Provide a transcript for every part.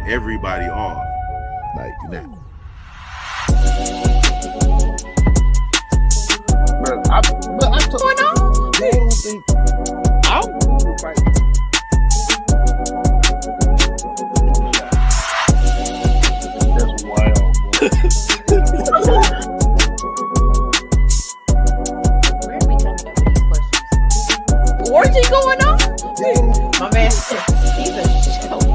everybody off. Like that. I told you, I don't think that's wild. Where are we coming up with these questions? Orgy going on? My man, he's a joke.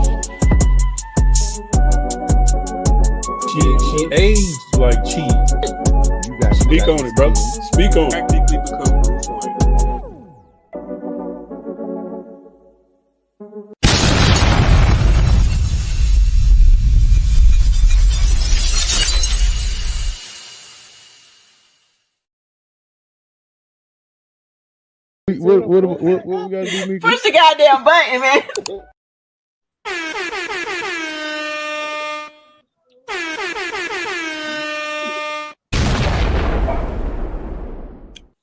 She aged like cheese. Speak on it, brother. Speak on it. Practically become Bruce Wayne. What we gotta do, Mika? Push the goddamn button, man.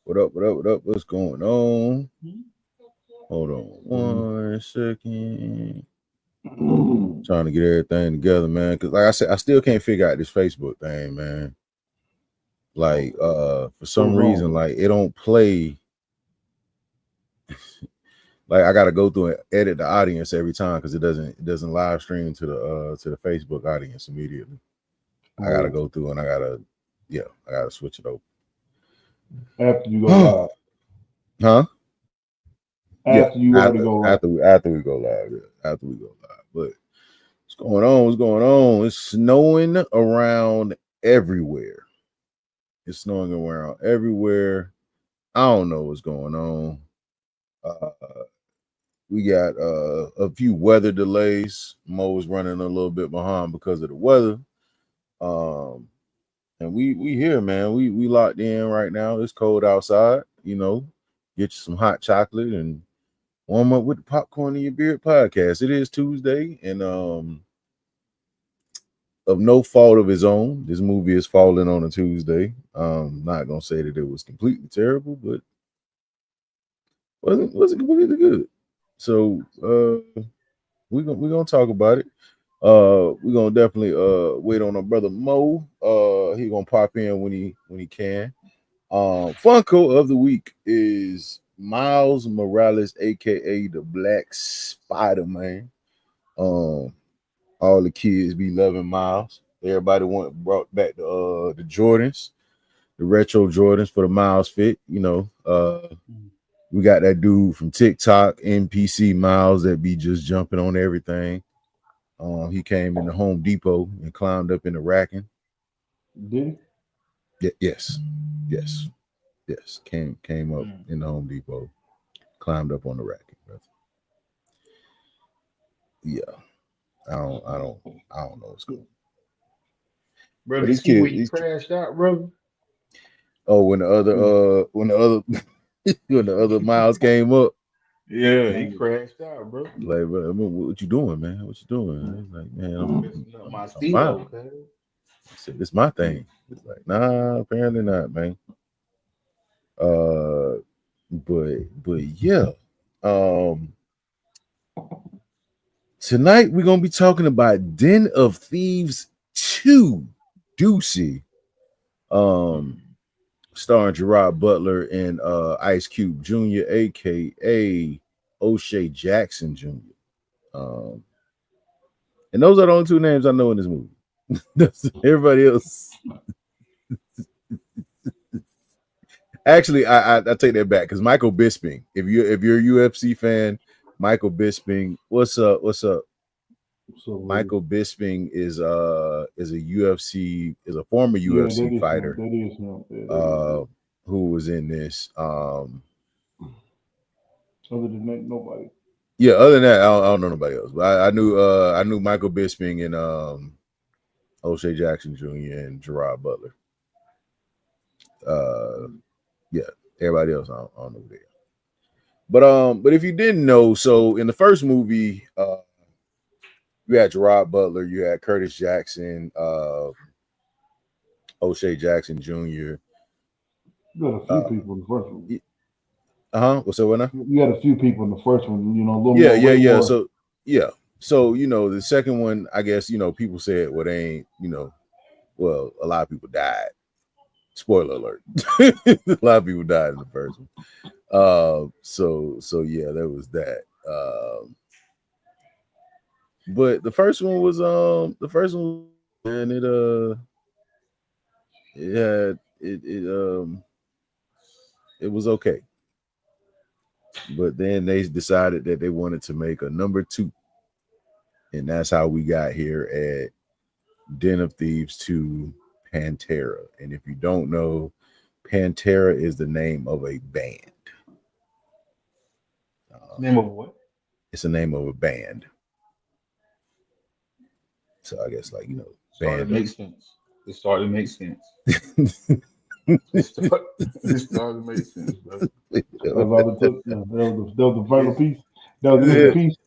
What up? What's going on? Hold on 1 second. Trying to get everything together, man. Cause like I said, I still can't figure out this Facebook thing, man. Like, for some reason, like it don't play. Like I gotta go through and edit the audience every time because it doesn't live stream to the Facebook audience immediately. I gotta go through and I gotta switch it over. After you go live. Huh? After you already go live. After we go live, yeah. After we go live. But what's going on? What's going on? It's snowing around everywhere. It's snowing around everywhere. I don't know what's going on. We got a few weather delays. Mo is running a little bit behind because of the weather. And we here, man. We locked in right now. It's cold outside. You know, get you some hot chocolate and warm up with the Popcorn in Your Beard podcast. It is Tuesday, and of no fault of his own, this movie is falling on a Tuesday. Not gonna say that it was completely terrible, but wasn't completely good. So we're gonna talk about it. We're gonna definitely wait on our brother Mo. He gonna pop in when he can. Funko of the week is Miles Morales, aka the Black Spider-Man. All the kids be loving Miles. Everybody brought back the Jordans, the retro Jordans for the Miles fit. You know, we got that dude from TikTok, NPC Miles, that be just jumping on everything. He came in the Home Depot and climbed up in the racking. Did he? Yes. Came up in the Home Depot, climbed up on the racking, brother. Yeah, I don't know what's going on. Brother, these kids, when you crashed out, brother. Oh, when the other Miles came up. Yeah, he crashed out, bro. Like, bro, what you doing, man? What you doing? He's like, man, I'm messing up my steel, okay. I said, this is my thing. It's like, nah, apparently not, man. But yeah. Tonight we're gonna be talking about Den of Thieves 2, Doocy. Starring Gerard Butler and Ice Cube Jr., aka O'Shea Jackson Jr. And those are the only two names I know in this movie. Everybody else. Actually, I take that back because Michael Bisping. If you're a UFC fan, Michael Bisping, what's up? Michael Bisping is a former UFC fighter. Who was in this? Other than that, nobody. Yeah, other than that, I don't know nobody else. But I knew Michael Bisping and O'Shea Jackson Jr. and Gerard Butler. Yeah, everybody else I don't know who they are. But if you didn't know, so in the first movie, you had Gerard Butler, you had Curtis Jackson, O'Shea Jackson Jr. You got a few people in the first one. What's up, now? You had a few people in the first one, you know. Yeah. So So the second one, I guess people said, well, they ain't well, a lot of people died. Spoiler alert. A lot of people died in the first one. So yeah, there was that. But the first one, and it had it was okay. But then they decided that they wanted to make a number two, and that's how we got here at Den of Thieves 2 Pantera. And if you don't know, Pantera is the name of a band. Name of what? It's the name of a band. So I guess Started to band. make sense. It started to make sense. It, start, it started to make sense, bro. That's all it took. Yeah, that was the final It's, piece. That was the Yeah, missing piece.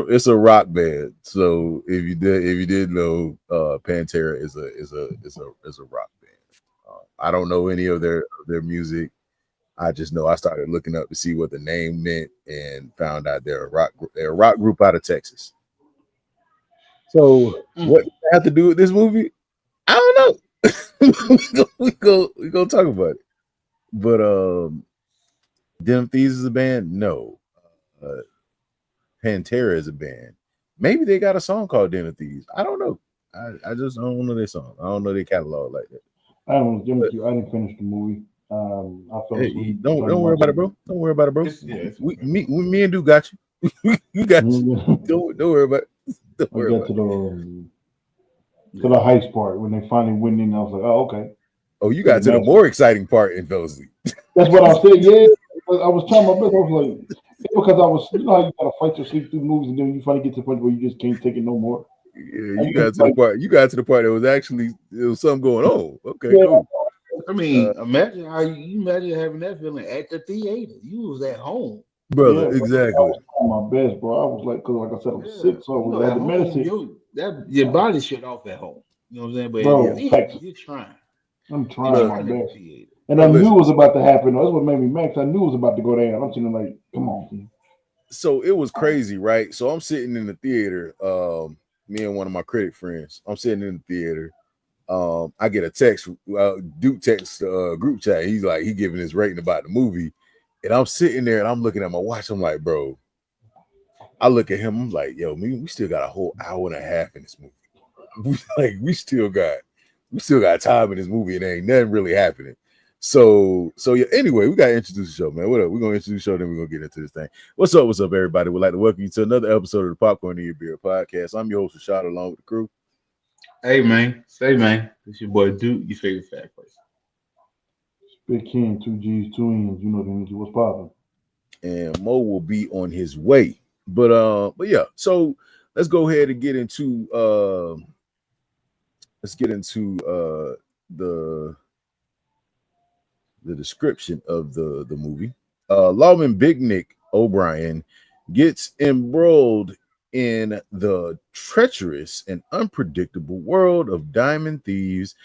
it's a rock band. So if you did know, Pantera is a rock band. I don't know any of their music. I just know I started looking up to see what the name meant and found out they're a rock group out of Texas. So what mm, does that have to do with this movie? I don't know. we go talk about it. But Dem Thieves is a band? No. Uh, Pantera is a band. Maybe they got a song called Den of Thieves. I don't know. I just don't know their song. I don't know their catalog like that. But I didn't finish the movie. I fell hey, asleep trying to don't worry watch about it. it, bro. Don't worry about it, bro. it's We okay, me bro. we, me and Duke got you. You got you. I Don't worry about it. Don't worry got about to it. the Yeah. heist part when they finally went in. I was like, oh, okay. Oh, you So the got to the master. more exciting part and fell asleep. That's what I said. Yeah, I was trying my best. I was like, yeah, because I was, how you gotta fight your sleep through movies, and then you finally get to the point where you just can't take it no more. Yeah, And you then got to the like, part. You got to the part that was actually there was something going on. Okay, yeah, cool. I Uh, mean, imagine how you imagine having that feeling at the theater. You was at home. brother, yeah, bro. I exactly. was trying my best, bro. I was like, cause like I said, I was Yeah, sick, so I you was know, had at the home, medicine, your body shut off at home. You know what I'm saying? But in the bro. theater, Facts. you're trying. I'm You're trying Look, my trying at the best, theater. and I look, knew listen. it was about to happen. That's what made me mad. 'Cause I knew it was about to go down. I'm sitting there like, come on, man. So it was crazy, right? So I'm sitting in the theater. Me and one of my critic friends. I'm sitting in the theater. I get a text. Duke text group chat. He's like, he giving his rating about the movie, and I'm sitting there and I'm looking at my watch. I'm like, bro. I look at him. I'm like, yo, we still got a whole hour and a half in this movie. Like we still got time in this movie and ain't nothing really happening. So yeah, anyway, we gotta introduce the show, man. What up? We're gonna introduce the show, then we're gonna get into this thing. What's up, everybody? We'd like to welcome you to another episode of the Popcorn in Your Beer podcast. I'm your host, Rashad, along with the crew. Hey man, say man, it's your boy Duke, your favorite fat person. Big Ken, two G's, two N's. You know the energy. What's popping? And Mo will be on his way. But yeah, so let's go ahead and get into the description of the movie. Lawman Big Nick O'Brien gets embroiled in the treacherous and unpredictable world of diamond thieves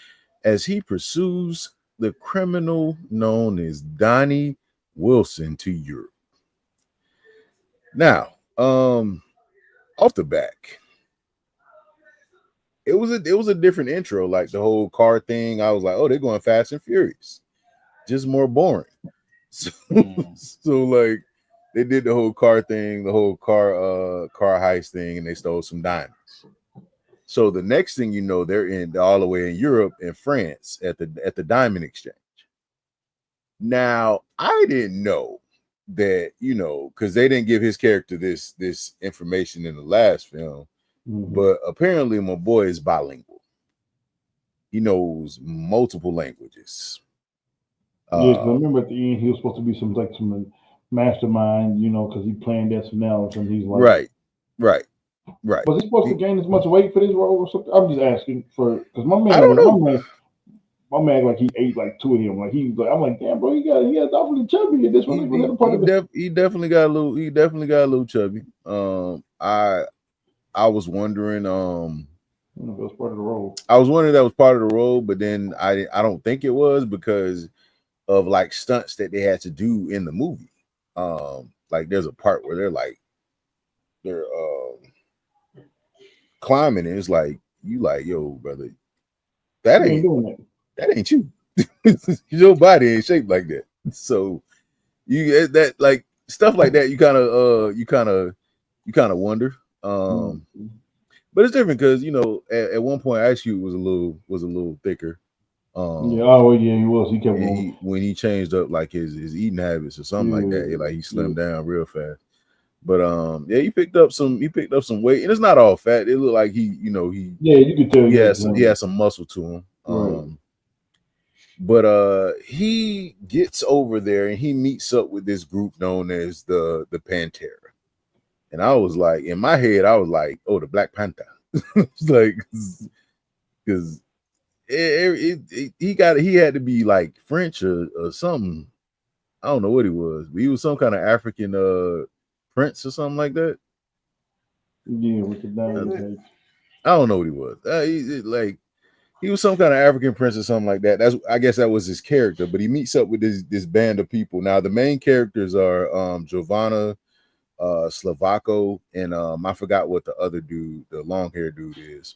as he pursues the criminal known as Donnie Wilson to Europe. Now, off the back, it was a different intro, like the whole car thing. I was like, oh, they're going Fast and Furious, just more boring. So, Mm. so like they did the whole car thing, the whole car heist thing, and they stole some diamonds. So the next thing you know, they're in all the way in Europe and France at the diamond exchange. Now I didn't know that, because they didn't give his character this information in the last film, Mm-hmm. but apparently my boy is bilingual. He knows multiple languages. Yeah, because I remember at the end he was supposed to be some mastermind, because he planned SNL or something. He's like, Right, right, right. was he supposed to gain as much weight for this role or something? I'm just asking for because I don't know. my man like he ate like two of them. Like he was like, I'm like, damn, bro, he got awfully chubby in this one. He Like, was that he, a part he, of it? def, he definitely got a little chubby. I was wondering I don't know if it was part of the role. I was wondering that was part of the role, but then I don't think it was because of like stunts that they had to do in the movie. Like there's a part where they're climbing, and it's like you like, yo, brother, that You ain't ain't doing that ain't you. Your body ain't shaped like that. So that like stuff like that. You kind of wonder. that. But it's different because at one point Ice Cube was a little thicker. Yeah, Um, oh yeah, he was. He kept and going. when he changed up like his eating habits or something like that, Yeah, like he yeah, slimmed down real fast. But yeah, he picked up some weight, and it's not all fat. It looked like yeah. You could tell. Yeah, he has some muscle to him. right. But he gets over there and he meets up with this group known as the Pantera. And I was like, in my head, I was like, oh, the Black Panther. It's like, because he had to be like French or something. I don't know what he was, but he was some kind of African prince or something like that. Yeah, with the diamond. I don't know what he was. He was some kind of African prince or something like that. I guess that was his character. But he meets up with this band of people. Now the main characters are Giovanna, Slovako, and I forgot what the other dude, the long haired dude is.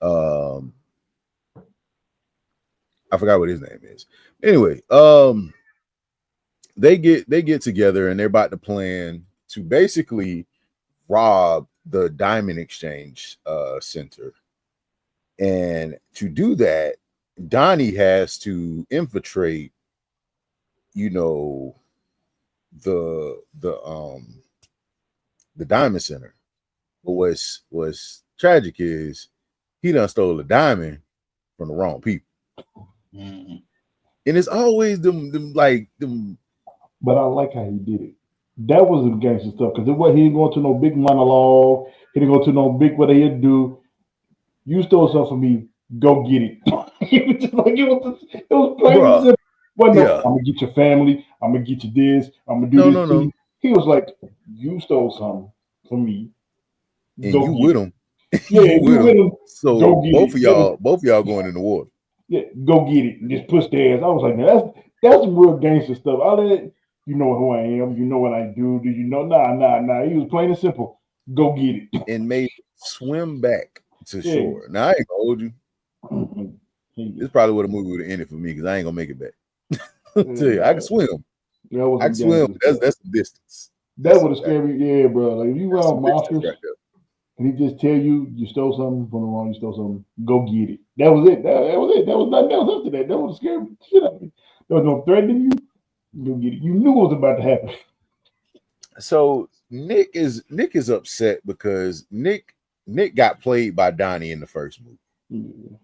I forgot what his name is. Anyway, they get together and they're about to plan to basically rob the Diamond Exchange Center. And to do that, Donnie has to infiltrate, the Diamond Center. But what's tragic is he done stole a diamond from the wrong people. Mm-hmm. And it's always them. But I like how he did it. That was some gangster stuff because he didn't go to no big monologue. He didn't go to no big what he do. You stole something from me. Go get it. He was just like it was plain and Bruh, simple. Well, no, yeah. I'm gonna get your family. I'm gonna get you this. I'm gonna do No, this no, to no. you. He was like, you stole something from me. And Go you get with it. him. Yeah, You you with with him. him. So Go get it. both of y'all going in the water. Yeah, go get it. And just push their ass. I was like, man, that's some real gangster stuff. I let you know who I am. You know what I do. Do you know? Nah. He was plain and simple. Go get it. And made swim back to Yeah. shore. Now I ain't gonna hold you. This probably what a movie would have ended for me because I ain't gonna make it back. I'll tell you, I can swim. That was I can swim. That's the distance. That would have scared me. Yeah, bro. Like if you That's around some distance mobsters right there. and he just tell you stole something from the wrong, you stole something, go get it. That was it. That was it. That was nothing else after that. That would have scared the shit out of me. There was no threatening you. Go get it. You knew what was about to happen. So Nick is upset because Nick got played by Donnie in the first movie. Yeah.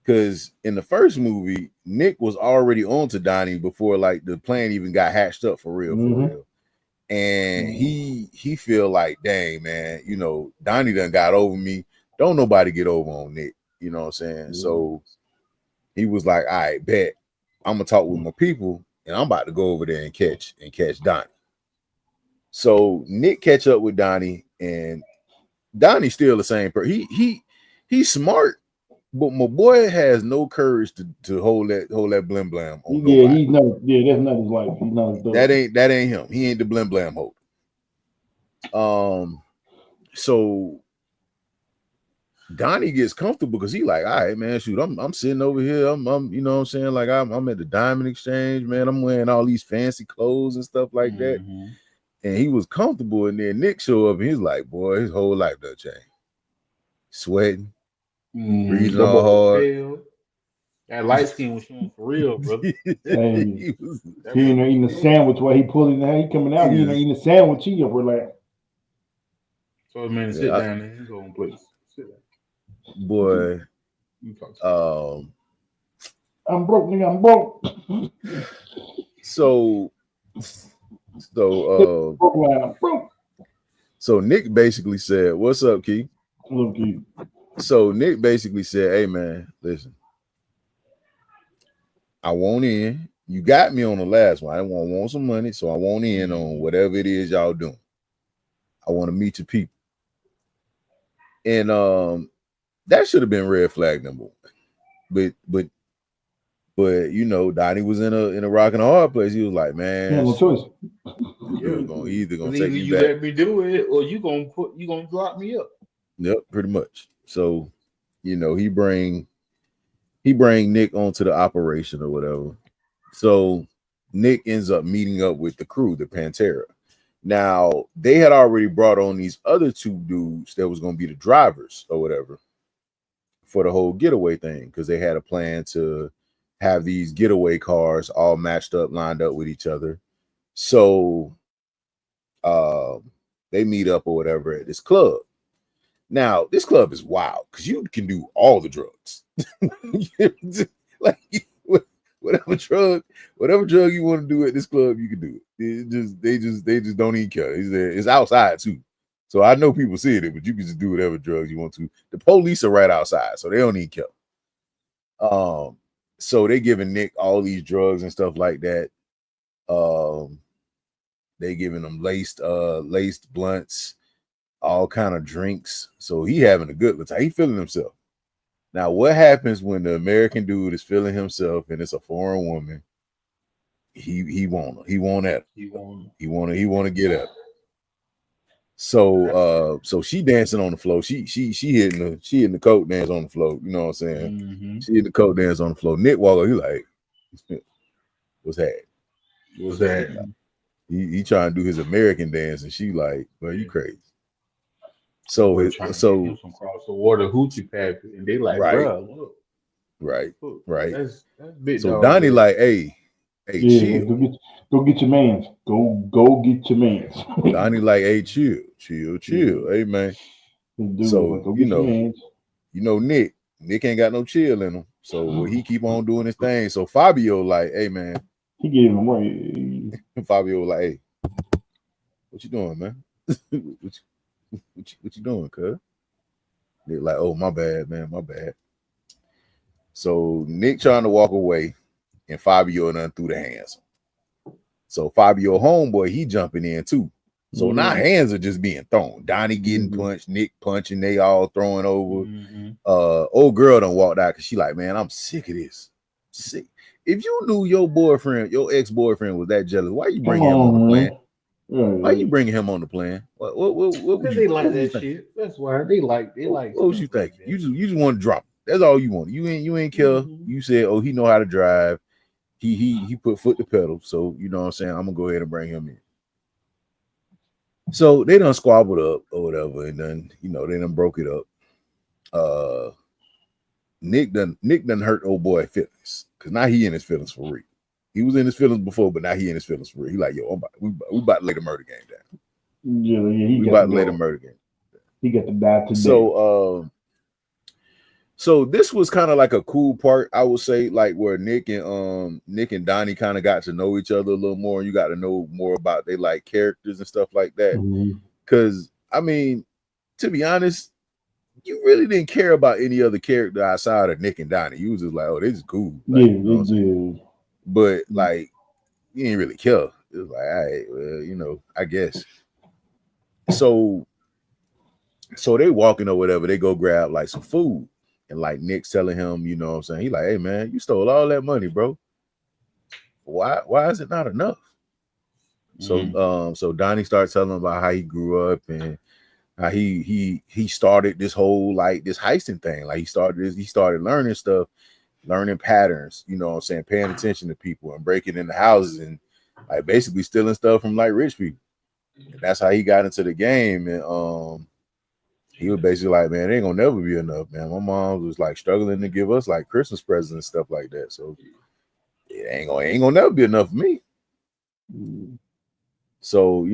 Because in the first movie, Nick was already on to Donnie before like the plan even got hatched up for real. And he feel like, dang man, Donnie done got over me. Don't nobody get over on Nick. You know what I'm saying? So he was like, all right, bet. I'm gonna talk with my people and I'm about to go over there and catch Donnie. So Nick catch up with Donnie, and Donnie's still the same person. He's smart, but my boy has no courage to hold that blim blam on nobody. He's not. Yeah, that's not his life. He's not his dog. That ain't him. He ain't the blim blam holder. So Donnie gets comfortable because he like, all right, man, shoot, I'm sitting over here. I'm you know what I'm saying? Like I'm at the Diamond Exchange, man. I'm wearing all these fancy clothes and stuff like that. And he was comfortable, and then Nick show up and he's like, boy, his whole life done changed. Sweating, breathing all hard. That light skin was showing for real, bro. He ain't eating a sandwich while he pulling the he coming out. He ain't eating a sandwich. He up like. So man, sit down there. He's going place. Sit down. Boy, I'm broke, nigga. I'm broke. So Nick basically said, "What's up, Key?" Look, Key. So Nick basically said, "Hey, man, listen. I want in. You got me on the last one. I want some money, so I want in on whatever it is y'all doing. I want to meet your people." And that should have been red flag number one. But Donnie was in a rock and a hard place. He was like, man, no choice. You're either gonna take me you back. Let me do it, or you gonna drop me up. Yep, pretty much. So, he bring Nick onto the operation or whatever. So Nick ends up meeting up with the crew, the Pantera. Now they had already brought on these other two dudes that was going to be the drivers or whatever for the whole getaway thing because they had a plan to have these getaway cars all matched up, lined up with each other. So uh, they meet up or whatever at this club. Now this club is wild because you can do all the drugs, like whatever drug you want to do at this club, you can do it. They just don't even care. It's outside too. So I know people see it, but you can just do whatever drugs you want to. The police are right outside, so they don't even care. So they giving Nick all these drugs and stuff like that. They giving him laced blunts, all kind of drinks. So he having a good time. He feeling himself. Now, what happens when the American dude is feeling himself and it's a foreign woman? He want at her. He want to get at her. So she dancing on the floor. She hitting the coat dance on the floor. You know what I'm saying? Mm-hmm. She hitting the coat dance on the floor. Nick walk up, he like, what's that? What's that? He trying to do his American dance, and she like, well, you crazy. So We're trying to get him some cross the water hoochie pappy, and they like, right, bro, look, right. That's big. So dog, Donnie bro. like, hey, Yeah, chill. go get your man's. Go get your man's. Donnie like, hey, chill. Yeah. Hey, man. Dude, So like, go get your man's. Nick ain't got no chill in him. So he keep on doing his thing. So Fabio like, hey, man. He gave him away. Fabio like, hey, what you doing, man? what you doing, cuz? Nick like, oh, my bad, man, my bad. So Nick trying to walk away, and Fabio done threw the hands. So Fabio homeboy, he jumping in too. So now hands are just being thrown. Donnie getting punched, Nick punching, they all throwing over. Old girl done walked out because she like, man, I'm sick of this. Sick. If you knew your boyfriend, your ex-boyfriend was that jealous, why you bringing him on the plan? Why you bringing him on the plan? What Because they like that shit. That's why they like. What was you thinking? You just want to drop. That's all you want. You ain't care. You said, oh, he know how to drive. He put foot to pedal. So you know what I'm saying. I'm gonna go ahead and bring him in. So they done squabbled up or whatever, and then they done broke it up. Nick done hurt old boy feelings because now he in his feelings for real. He was in his feelings before, but now he in his feelings for real. He like, yo, we about to lay the murder game down. Yeah, we about to lay the murder game. He got to die today. So this was kind of like a cool part, I would say, like where Nick and Donnie kind of got to know each other a little more, and you got to know more about they like characters and stuff like that. Because I mean, to be honest, you really didn't care about any other character outside of Nick and Donnie. You was just like, oh, this is cool. Like, but like, you didn't really care. It was like, all right, well, I guess. So they walking or whatever, they go grab like some food. And like Nick's telling him, you know what I'm saying? He like, hey man, you stole all that money, bro. Why is it not enough? So Donnie starts telling him about how he grew up and how he started this whole like this heisting thing. Like he started learning stuff, learning patterns, you know what I'm saying, paying attention to people and breaking into houses and like basically stealing stuff from like rich people. And that's how he got into the game. And he was basically like, man, it ain't gonna never be enough, man. My mom was like struggling to give us like Christmas presents and stuff like that. So it ain't gonna never be enough for me. So,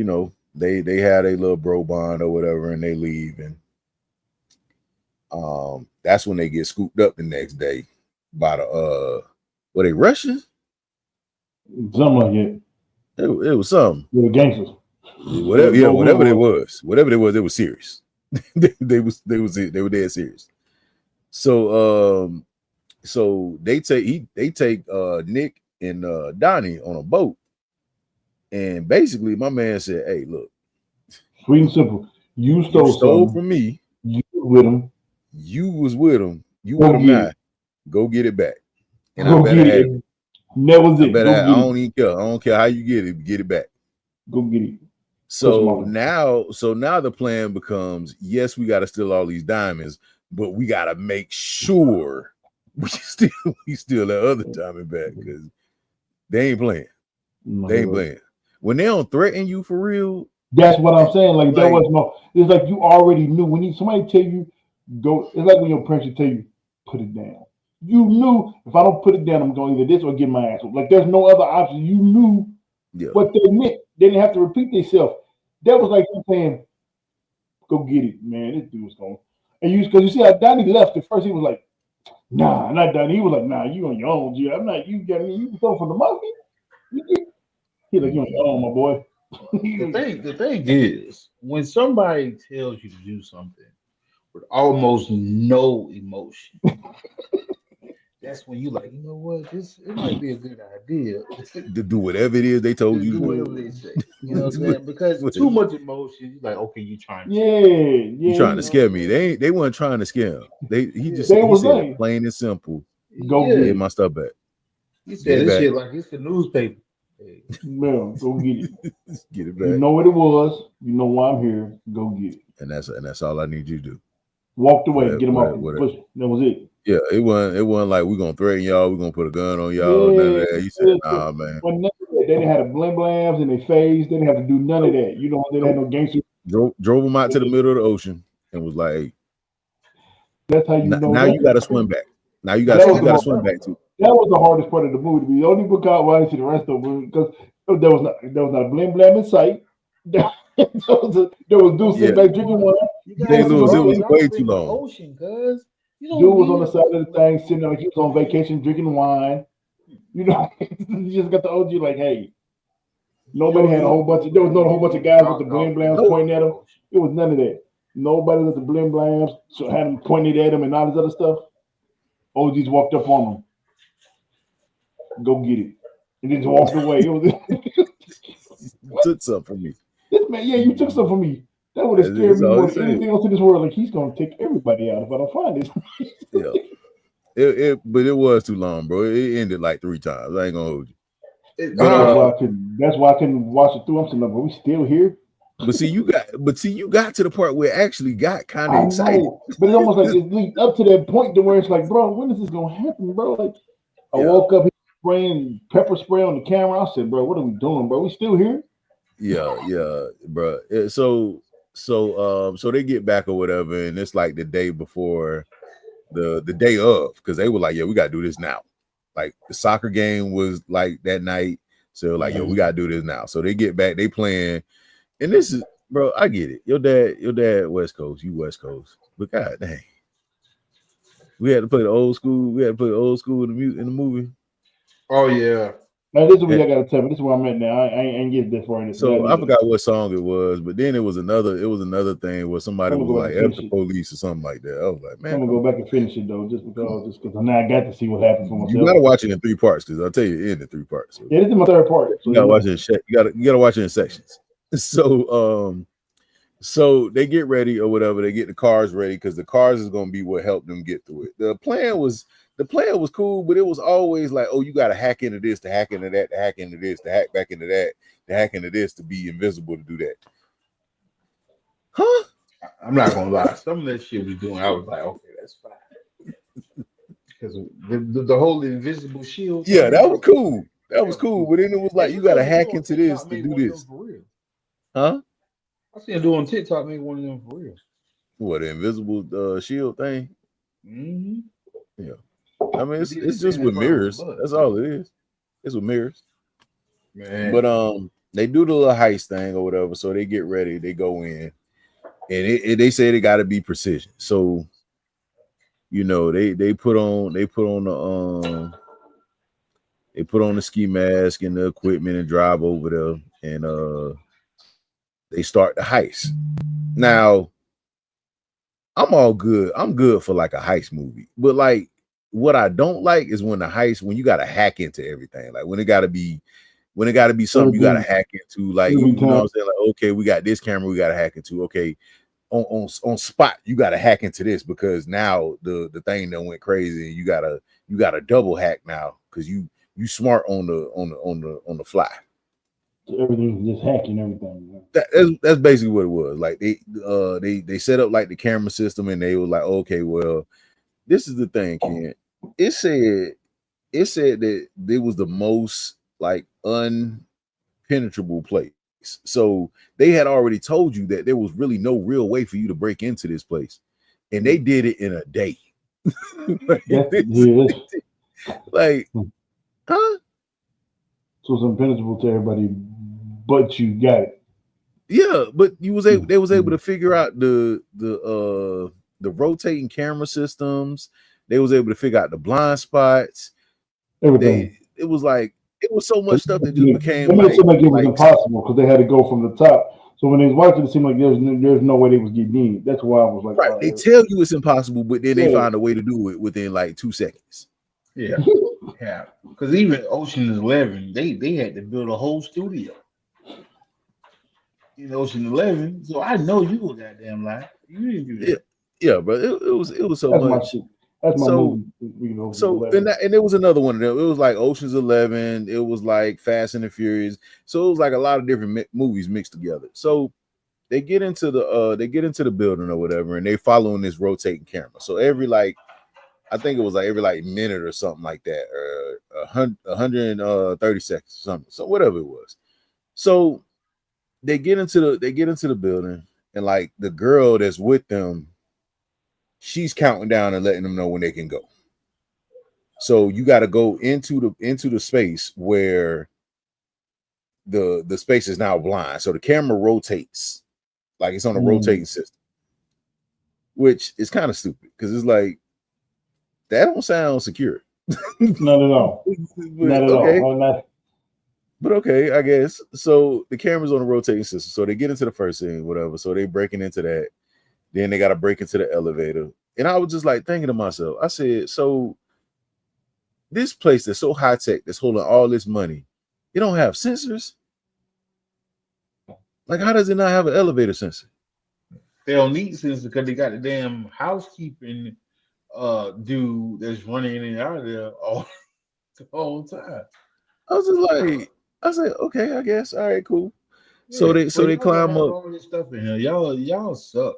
they had a little bro bond or whatever, and they leave, and that's when they get scooped up the next day by the were they Russians? Something like it. It was something. They were gangsters. Whatever it was serious. they were dead serious. So they take Nick and Donnie on a boat, and basically my man said, hey, look, sweet and simple, you stole from me, you was with him, you with him now, go get it back, and go I better have it. That was it. I don't even care. I don't care how you get it back. Go get it. So now the plan becomes, yes, we got to steal all these diamonds, but we got to make sure we steal that other diamond back because they ain't playing. They ain't playing. When they don't threaten you for real. That's what I'm saying. Like there was no. It's like you already knew when somebody tell you go. It's like when your parents tell you put it down. You knew if I don't put it down, I'm going either this or get my ass. Like there's no other option. You knew what they meant. They didn't have to repeat themselves. That was like saying, "Go get it, man. This dude was going." And because you see how Donnie left at first, he was like, "Nah, not Donnie." He was like, "Nah, you on your own, G. I'm not. You got me. You go for the monkey." He's like, "You on your own, my boy." The thing is, when somebody tells you to do something with almost no emotion, that's when you like, you know what, it might be a good idea to do whatever it is they told you to do. Whatever they say. You know what I'm saying? Because too much emotion, you're like, okay, you trying to you trying to scare me. They weren't trying to scare him. He said it plain and simple. Go get my stuff back. He said this shit like it's the newspaper. Man, go get it. Get it back. You know what it was. You know why I'm here. Go get it. And that's all I need you to do. Walked away, get him off. That was it. Yeah, it wasn't like we're gonna threaten y'all, we're gonna put a gun on y'all. None of that. He said, nah, man. They didn't have the blim blams in their face. They didn't have to do none of that. You know, they didn't have no gangster. Drove them out to the middle of the ocean and was like, hey, that's how you know. Now you got to swim back. Now you got to swim back too. That was the hardest part of the movie. The only book out why I see the rest of the movie because there was not a blim blam in sight. There was dude sitting back drinking wine. It was way too long. Ocean, cuz. Dude was on the side of the thing, sitting there like he was on vacation, drinking wine. You know, you just got the OG like, hey, nobody had a whole bunch of. There was not a whole bunch of guys with the blim blams pointing at them. It was none of that. Nobody with the blim blams so had them pointed at him and all this other stuff. OGs walked up on them. Go get it, and then just walked away. It was took something from me. This man, you took something from me. That would have scared me more than anything else in this world. Like he's gonna take everybody out if I don't find this. Yeah, but it was too long, bro. It ended like 3 times. I ain't gonna hold you. That's why I couldn't watch it through. I'm saying, like, are we still here? But see, you got to the part where it actually got kind of excited. But it's almost like it leads up to that point to where it's like, bro, when is this gonna happen, bro? Like, I woke up spraying pepper spray on the camera. I said, bro, what are we doing, bro? We still here? Yeah, bro. So they get back or whatever, and it's like the day before, the day of, because they were like, we gotta do this now. Like the soccer game was like that night, so like, we gotta do this now. So they get back, they playing, and this is, bro, I get it. Your dad West Coast, you West Coast, but god dang, we had to play the old school. We had to play the old school in the movie. Oh yeah. Now this is what I gotta tell me. This is where I'm at now. I ain't get that far in this. So I forgot what song it was, but then it was another thing where somebody was like F the police or something like that. I was like, man, I'm gonna go back and finish it though, just because now I got to see what happened for myself. You gotta watch it in 3 parts because I'll tell you it ended in 3 parts. So. Yeah, this is my 3rd part. So you gotta watch it. You gotta watch it in sections. So they get ready or whatever. They get the cars ready because the cars is gonna be what helped them get through it. The plan was cool, but it was always like, oh, you got to hack into this, to hack into that, to hack into this, to hack back into that, to hack into this, to be invisible, to do that. Huh? I'm not gonna lie. Some of that shit was doing, I was like, okay, that's fine. Because the whole invisible shield. Yeah, that was cool. That was cool. But then it was like, you got to hack into this to do this. Huh? I seen him do on TikTok, make one of them for real. What, the invisible shield thing? Mm-hmm. Yeah. I mean, it's just with mirrors. That's all it is. It's with mirrors. Man. But they do the little heist thing or whatever. So they get ready. They go in, and they say they got to be precision. So, you know, they put on the ski mask and the equipment and drive over there, and they start the heist. Now, I'm all good. I'm good for like a heist movie, but like, what I don't like is when you got to hack into everything. Like when it got to be something you got to hack into. Like, you know what I'm saying? Like, okay, we got this camera we got to hack into. Okay, on spot you got to hack into this because now the thing that went crazy and you got to double hack now because you smart on the fly. So everything was just hacking everything. You know? That's basically what it was. Like they set up like the camera system, and they were like, okay, well, this is the thing, Ken. It said it said that it was the most like unpenetrable place. So they had already told you that there was really no real way for you to break into this place, and they did it in a day. like, That's this, yeah. like, huh? So it's impenetrable to everybody, but you got it. Yeah, but you was able. They was able Mhm. to figure out the rotating camera systems. They was able to figure out the blind spots. They Everything. it was like it was so So much stuff that they just made became it seem like it was like impossible because they had to go from the top. So when they was watching, it seemed like there's no way they was getting in. That's why I was like, right. all They right, tell you it's impossible, but then they yeah. find a way to do it within like 2 seconds. Yeah, yeah. Because even Ocean's 11, they had to build a whole studio in Ocean 11. So I know you were goddamn lying. You didn't do Yeah, that. yeah, bro. It was so That's my much. shit. That's my So movie. You know, so 11. and there was another one of them. It was like Ocean's 11. It was like Fast and the Furious. So it was like a lot of different movies mixed together. So they get into the building or whatever, and they following this rotating camera. So every like I think it was like every like minute or something like that, or 130 seconds, something, so whatever it was. So they get into the building, and like the girl that's with them, she's counting down and letting them know when they can go. So you got to go into the space where the space is now blind. So the camera rotates like it's on a rotating system, which is kind of stupid because it's like that don't sound secure. Not at all. But Not at okay, all. Not, but okay, I guess. So the camera's on a rotating system. So they get into the first scene, whatever. So they breaking into that. Then they got to break into the elevator. And I was just like thinking to myself, I said, so this place that's so high tech, that's holding all this money, it don't have sensors. Like, how does it not have an elevator sensor? They don't need sensors because they got the damn housekeeping dude that's running in and out of there all the whole time. I was just like, I said, okay, I guess. All right, cool. So Yeah, they but y'all gotta climb have up. all this stuff in here. Y'all suck.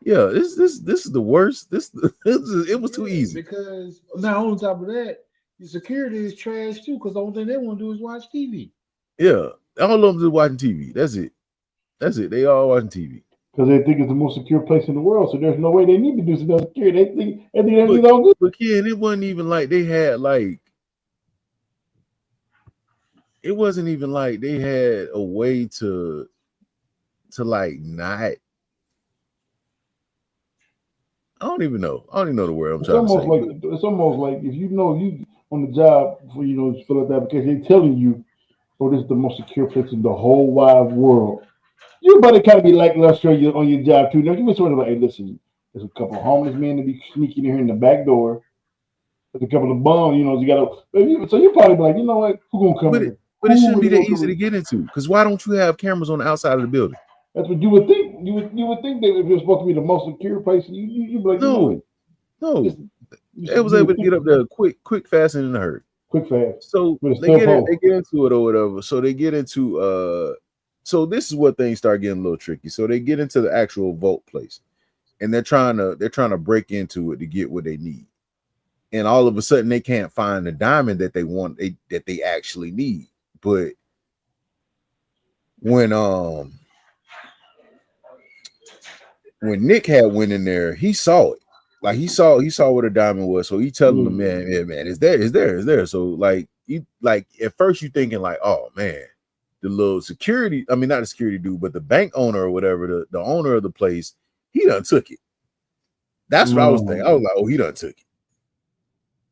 Yeah, this is the worst. It was too Yeah, easy. because now on top of that, the security is trash too. Because the only thing they want to do is watch TV. Yeah, all of them just watching TV. That's it. That's it. They all watching TV. because they think it's the most secure place in the world. So there's no way they need to do some security. They think But everything's all good. but Ken, it wasn't even like they had like it wasn't even like they had a way to like not. I don't even know. I don't even know the word I'm It's trying to almost say. like But it's almost like if you know you on the job for fill out the application, they telling you, oh, this is the most secure place in the whole wide world. You better kind of be lackluster on your job too. Now you be sort of like, hey, listen, there's a couple of homeless men to be sneaking in here in the back door. There's a couple of bums, you gotta. So you probably be like, you know what? Who gonna come but in? it Here? but it Who shouldn't be really that gonna come easy in? to get into. Because why don't you have cameras on the outside of the building? That's what you would think. You would think that if it was supposed to be the most secure place, you'd be like, you know what? No, This, no. They was you able would to get think up there quick, fast, and in a hurry. quick fast, So but it's still they hole. get into it or whatever. So they get into so this is where things start getting a little tricky. So they get into the actual vault place, and they're trying to break into it to get what they need. And all of a sudden they can't find the diamond that they want that they actually need. But when when Nick had went in there, he saw it. Like he saw what a diamond was. So he telling them, Mm. man, it's there. So like at first you thinking like, oh man, the little security, I mean not the security dude, but the bank owner or whatever, the owner of the place, he done took it. That's what I was thinking. I was Mm. like, oh, he done took it.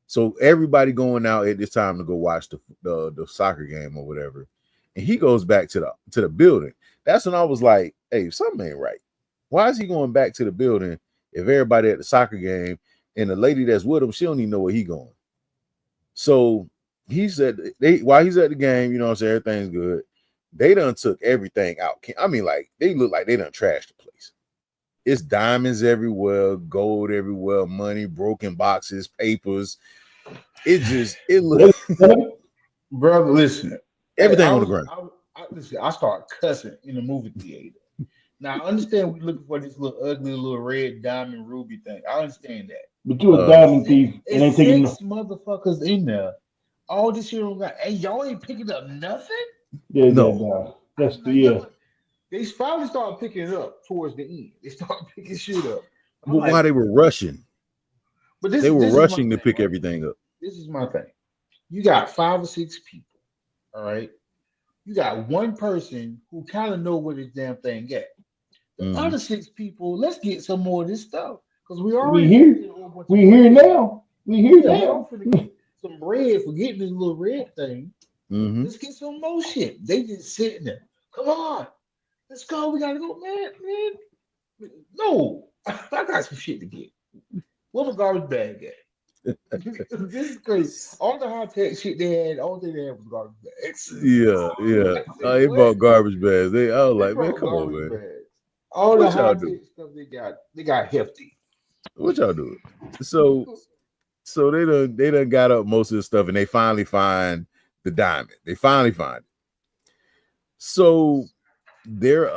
So everybody going out at this time to go watch the soccer game or whatever, and he goes back to the building. That's when I was like, "Hey, something ain't right. Why is he going back to the building if everybody at the soccer game and the lady that's with him, she don't even know where he going?" So he said, while he's at the game, you know what I'm saying, everything's good. They done took everything out. I mean, like they look like they done trashed the place. It's diamonds everywhere, gold everywhere, money, broken boxes, papers. It looked That- Brother, listen. Hey, everything on the ground. Listen, I start cussing in the movie theater. Now I understand we're looking for this little ugly little red diamond ruby thing. I understand that. But you a Uh, It's diamond six, thief and it's ain't taking six no. motherfuckers in there. All this shit on got, and y'all ain't picking up nothing. Yeah, yeah, no, nah. That's the Like yeah. y'all, they finally started picking it up towards the end. They started picking shit up. I'm but why like, they were rushing? but They were this is my rushing to thing, pick right? everything up. This is my thing. You got 5 or 6 people. All right. You got one person who kind of know where this damn thing at. The Hmm. other 6 people, let's get some more of this stuff because we We already finna here. get a whole bunch of We here bread. now. We here Yeah, we now. all finna get some bread for getting this little red thing. Hmm. Let's get some more shit. They just sitting there. Come on, let's go. We gotta go, man. No, I got some shit to get. Where my garbage bag at? This is crazy. All the high tech shit they had, all they had was garbage bags. Yeah, yeah. I said, They what? bought garbage bags. I was They like, man, brought come on, garbage man. bags. All the What high y'all do? tech stuff they got hefty. What y'all do? So, they done got up most of the stuff, and they finally find the diamond. They finally find it. So they're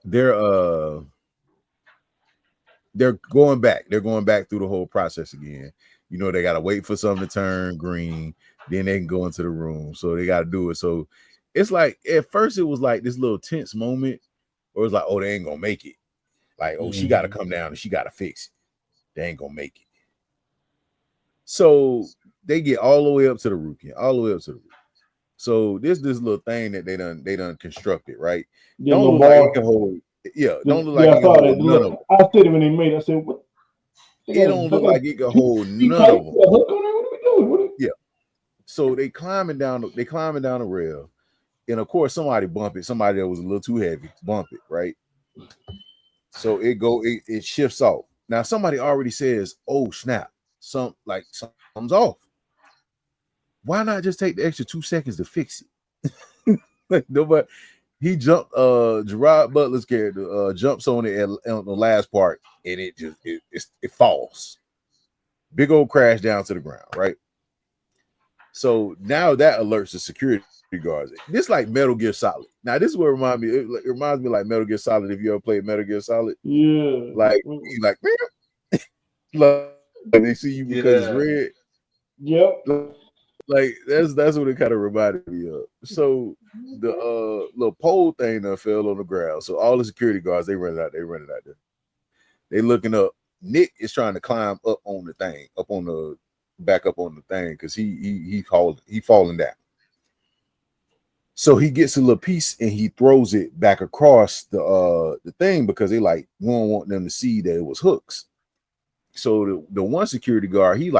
they're uh they're going back. They're going back through the whole process again. They gotta wait for something to turn green, then they can go into the room. So they gotta do it. So it's like at first it was like this little tense moment, or it's like, oh, they ain't gonna make it. Like, oh, she gotta Mhm. come down and she gotta fix it. They ain't gonna make it. So they get all the way up to the roof, yeah, all the way up to the roof. So this little thing that they done constructed, right? The Don't little look like it bar. can hold, yeah, don't look like Yeah, I it can saw that. hold none of them. I said it when they made it. I said, what? It don't They look got like it can hold two none of tanks, them. a hook on there. What are we doing? Yeah. So they climbing down the rail. And of course, somebody bump it. Somebody that was a little too heavy, bump it, right? So it shifts off. Now somebody already says, "Oh snap, something's off." Why not just take the extra 2 seconds to fix it? Like, nobody. He jumped. Gerard Butler's character jumps on it on the last part, and it falls. Big old crash down to the ground, right? So now that alerts the security guards. This like Metal Gear Solid. Now this is what remind me. It reminds me like Metal Gear Solid. If you ever played Metal Gear Solid, Yeah. like you like, like they see you because it's Yeah. red. Yep. Like that's what it kind of reminded me of. So the little pole thing that fell on the ground. So all the security guards they running out. They running out there. They looking up. Nick is trying to climb up on the thing, up on the back up on the thing because he falling down. So he gets a little piece and he throws it back across the thing because they like we don't want them to see that it was hooks. So the one security guard he's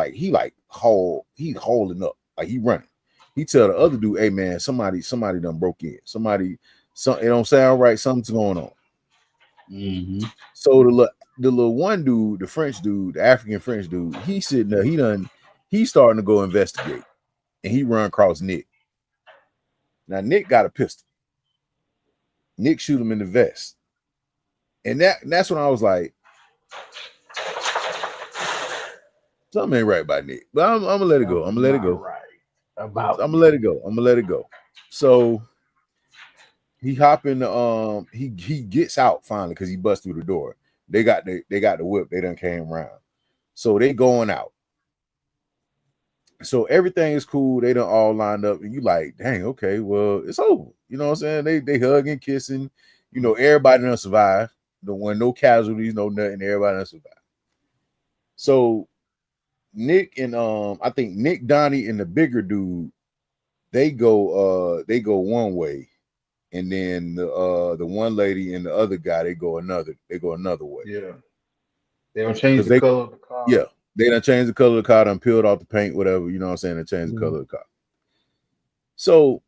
hauling up like he running. He tell the other dude, "Hey man, somebody done broke in. It don't sound right. Something's going on." Hmm. So the little one dude, the French dude, the African French dude, he's sitting there. He's starting to go investigate, and he run across Nick. Now Nick got a pistol. Nick shoot him in the vest, and that's when I was like, something ain't right by Nick. But I'm gonna let it go. I'm Something gonna let it not go. right I'm about gonna let me. it go. I'm gonna let it go. So he hop in the he gets out finally because he busts through the door. They got the whip. They done came around. So they going out. So everything is cool. They done all lined up, and you like, dang, okay, well, it's over. You know what I'm saying? They hugging, kissing. Everybody done survive. No casualties, no nothing. Everybody done survive. So Nick and I think Nick, Donnie, and the bigger dude, they go one way, and then the one lady and the other guy they go another way. Yeah. They don't change Because the color of the car. yeah, they done changed the color of the car, done peeled off the paint, whatever, you know what I'm saying, they changed the color of the car. So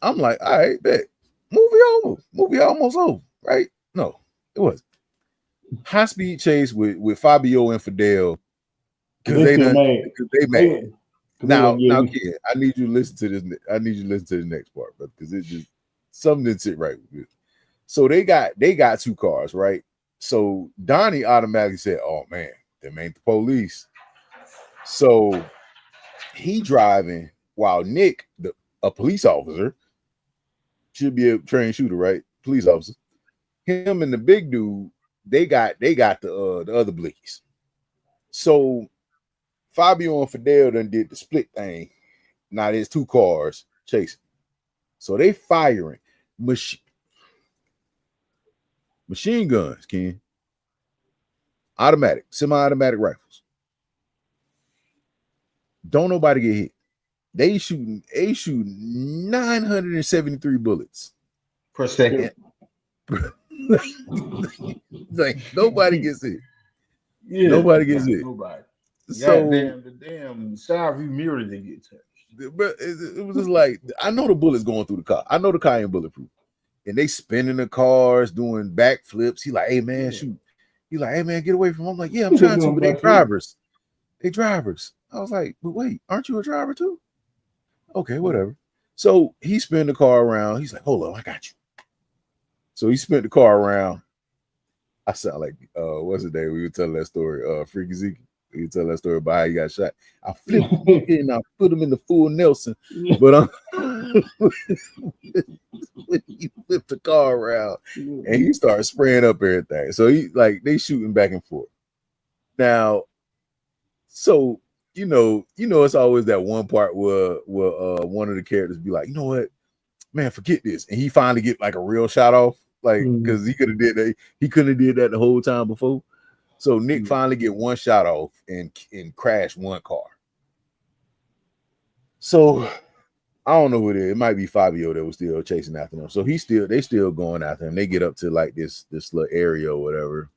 I'm like, all right, bet. Movie almost over, right? No, it wasn't. High speed chase with Fabio and Fidel because They they still done mad. because they They, mad. cause they like, yeah, Now, Ken, I need you to listen to this. I need you to listen to the next part, but because it just something didn't sit right with me. So they got 2 cars, right? So Donnie automatically said, "Oh man, them ain't the police." So he driving. while Nick, a police officer, should be a trained shooter, right? Police officer. Him and the big dude, they got the other blickies. So Fabio and Fidel done did the split thing. Now there's two cars chasing. So they firing machine guns, Ken. Automatic, semi-automatic rifles. Don't nobody get hit. They shooting 973 bullets per second. like nobody gets hit. Yeah, Nobody gets hit. Nobody. So the damn side view mirror didn't get touched. but it was just like, I know the bullets going through the car. I know the car ain't bulletproof. And they spinning the cars, doing backflips. He like, hey man, shoot. He like, hey man, get away from him. I'm like, yeah, I'm trying to, but they drivers. They drivers. I was like, but wait, aren't you a driver too? Okay, whatever. So he spin the car around. He's like, hold on, I got you. So he spent the car around. I sound like what's the day we were telling that story? Freaky Zeke. We tell that story about how he got shot. I flipped him and I put him in the full Nelson. But when he flipped the car around and he started spraying up everything. So he like they shooting back and forth. Now, so you know, it's always that one part where one of the characters be like, you know what, man, forget this, and he finally get like a real shot off, like because he could have did that, he couldn't have did that the whole time before. So Nick finally get one shot off and crash one car. So I don't know who it is. It might be Fabio that was still chasing after them. So they still going after him. They get up to like this little area or whatever,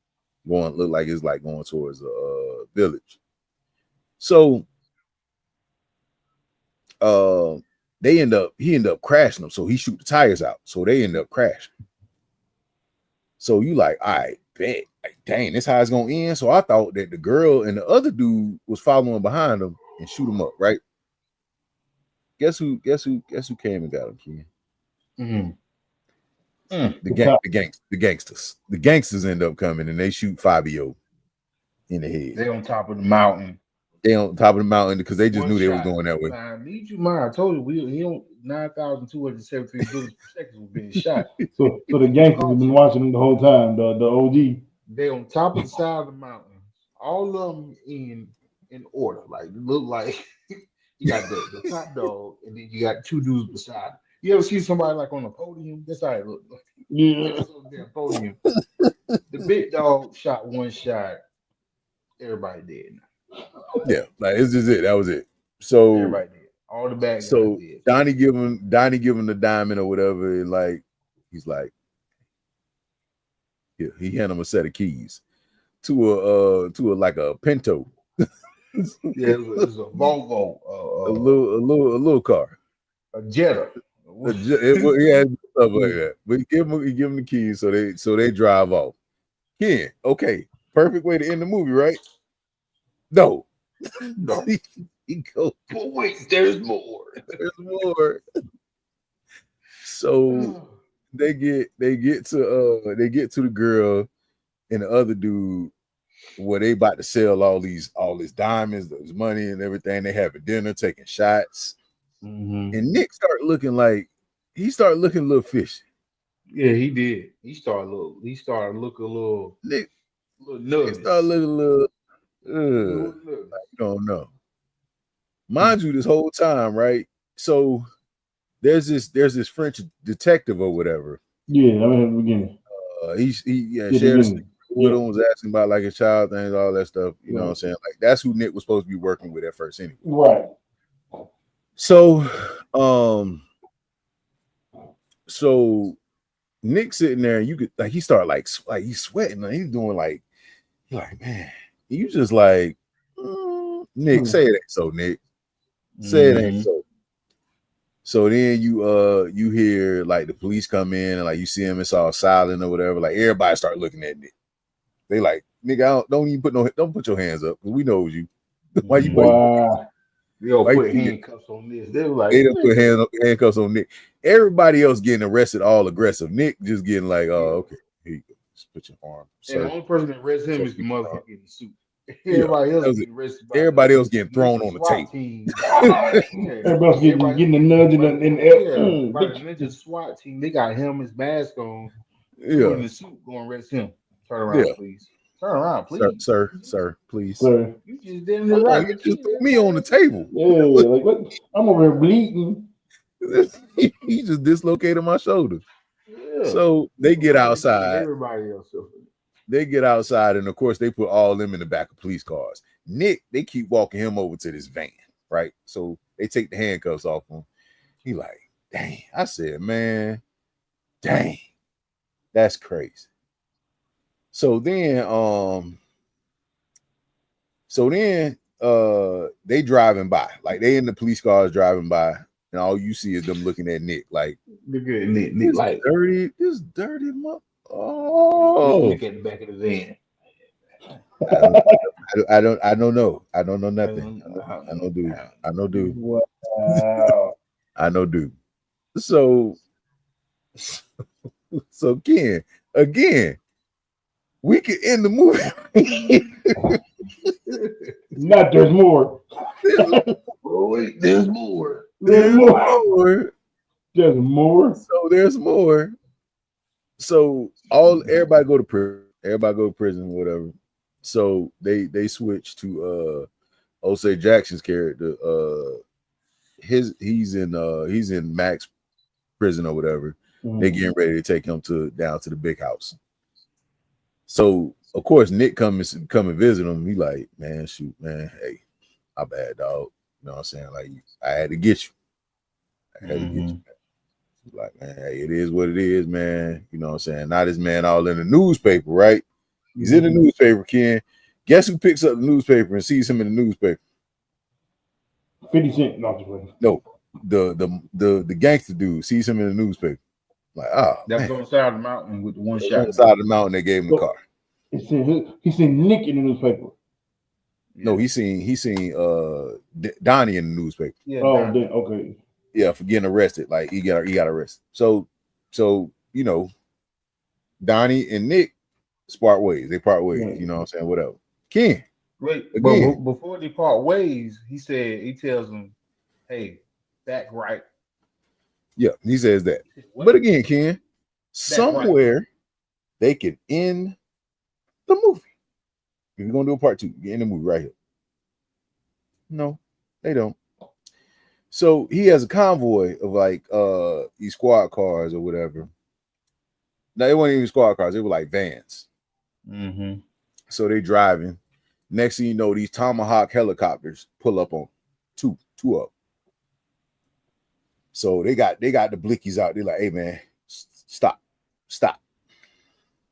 look like it's like going towards a village. So he end up crashing them. So he shoot the tires out. So they end up crashing. So you like, all right, bet. Like, dang, this how it's gonna end. So I thought that the girl and the other dude was following behind them and shoot him up, right? Guess who came and got him, Ken? The gangsters. The gangsters end up coming and they shoot Fabio in the head. They on top of the mountain. They on top of the mountain because they just knew they was going that way. I need you, man. I told you he on 9,273 bullets per second was being shot. So the gangsters have been watching them the whole time. The OG. They on top of the side of the mountain. All of them in order. Like it look like you got the top dog, and then you got two dudes beside. You ever see somebody like on a podium? That's how it look. Yeah. Podium. The big dog shot one shot. Everybody dead now. Yeah, like it's just it. That was it. So everybody did. All the bad guys so did. Donnie give him the diamond or whatever. And like he's like, yeah, he handed him a set of keys to a like a Pinto. Yeah, it was a Volvo, a little car, a Jetta. He had stuff like that. But he give him the keys so they drive off. Ken, okay, perfect way to end the movie, right? No. He goes, but wait, there's more. There's more. So they get to the girl and the other dude where they about to sell all these diamonds, those money and everything. They have a dinner, taking shots. And Nick started looking a little fishy. Yeah, he did. He started looking a little Nick. Nervous. He started looking a little. I don't know. Mind you, this whole time, right? So there's this French detective or whatever. Yeah, I mean at the beginning. He shared with him, was asking about like his child things, all that stuff. You know what I'm saying? Like that's who Nick was supposed to be working with at first, anyway. Right. So, Nick sitting there, and you could like he started like he's sweating, and he's doing like man. You just like Nick, say it ain't so, Nick. Say it ain't so. So then you hear like the police come in and like you see him, it's all silent or whatever. Like everybody start looking at Nick. They like, nigga, don't put your hands up because we know it was you. Why you they don't put handcuffs on this. They were like, they don't put handcuffs on Nick. Everybody else getting arrested, all aggressive. Nick just getting like, oh, okay, here you go. Just put your arm. And the only person that arrests him is the motherfucker in the suit. Everybody else was it. getting arrested by Everybody else getting the thrown ninja on the SWAT table. team. Yeah, Everybody's getting a nudge in by the ninja SWAT team. They got him his mask on, dude in Yeah, the suit going to arrest him. Turn around, yeah, please. Turn around, sir, please. sir, please. So, You just did it Hold on, right. you The just kid, threw me on the table. yeah, like what? I'm over here bleeding. He just dislocated my shoulder. Yeah. So they get outside. Everybody else. They get outside, and of course, they put all them in the back of police cars. Nick, they keep walking him over to this van, right? So they take the handcuffs off him. He like, dang. I said, man, dang, that's crazy. So then, they driving by, like they in the police cars driving by, and all you see is them looking at Nick like, Look at Nick this like dirty mother. Oh, look at the back of the van. I don't know. I don't know nothing. I know dude. I know dude. Wow. I know dude. So Ken, again, we could end the movie. Not there's more. Oh, wait, there's more. There's more. more. There's more. So there's more. So everybody go to prison. Everybody go to prison, whatever. So they switch to Osei Jackson's character. He's in Max prison or whatever. They getting ready to take him down to the big house. So of course Nick come and visit him. He like, man, shoot, man, hey, my bad, dog. You know what I'm saying? Like, I had to get you. I had to get you. Like, man, hey, it is what it is, man. You know what I'm saying? Now this man all in the newspaper, right? He's in the newspaper, Ken. Guess who picks up the newspaper and sees him in the newspaper? 50 Cent. No, the gangster dude sees him in the newspaper. Like, That's on the side of the mountain with the one shot. On the side of the mountain, they gave him the car. He seen Nick in the newspaper. No, he seen Donnie in the newspaper. Yeah, okay. Yeah, for getting arrested. Like he got arrested. So you know, Donnie and Nick part ways. They part ways. You know what I'm saying? Whatever. Ken. Wait, but before they part ways, he tells him, "Hey, back right." Yeah, he says that. But again, Ken, somewhere they can end the movie. If you're gonna do a part 2, you end the movie right here. No, they don't. So he has a convoy of like these squad cars or whatever. No, they weren't even squad cars, they were like vans. Mm-hmm. So they driving. Next thing you know, these Tomahawk helicopters pull up on two up. So they got the blickies out. They're like, hey man, stop.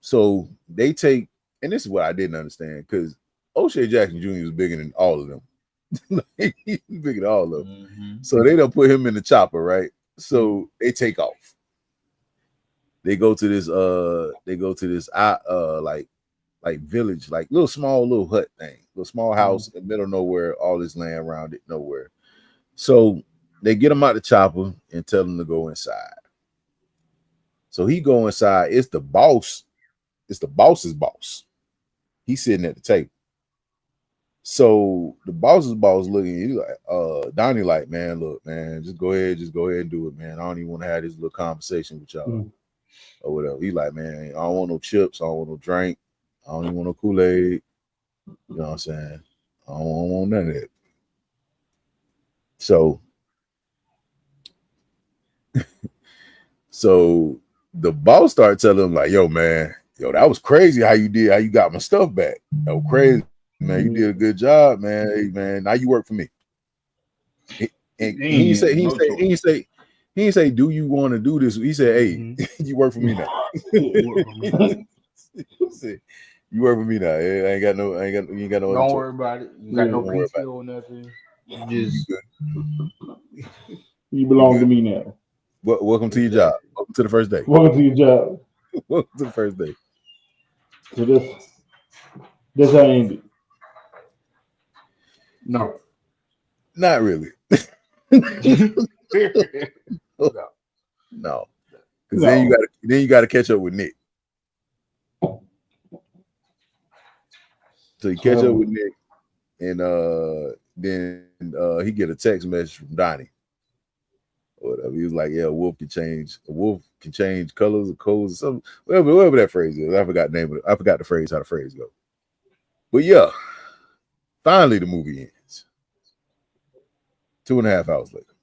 So they take, and this is what I didn't understand, because O'Shea Jackson Jr. was bigger than all of them. He's bigger than all of them. Mm-hmm. So they don't put him in the chopper, right? So they take off. They go to this like village, like little hut thing, little small house in the middle of nowhere, all this land around it, nowhere. So they get him out the chopper and tell him to go inside. So he go inside. It's the boss. It's the boss's boss. He's sitting at the table. So the boss's boss looking, he's like, Donnie like, man, look, man, just go ahead and do it, man. I don't even want to have this little conversation with y'all or whatever. He's like, man, I don't want no chips. I don't want no drink. I don't even want no Kool-Aid. You know what I'm saying? I don't want none of that. So the boss started telling him like, yo, man, that was crazy how you got my stuff back. That was crazy, man. You did a good job, man. Hey, man, now you work for me. And he didn't say, do you want to do this? He said, hey, you work for me now. You work for me now. You ain't got no. Don't worry about it. You got no PTO or nothing. You belong to me now. Welcome to your job. Welcome to the first day. Welcome to your job. Welcome to the first day. So this how I ended. No. Not really. No. Because then you gotta catch up with Nick. So he catch up with Nick, and then he get a text message from Donnie. Or whatever. He was like, "Yeah, a wolf can change colors or codes or something. Whatever that phrase is. I forgot the name of it. I forgot the phrase, how the phrase go. But yeah, finally the movie ends. 2.5 hours later.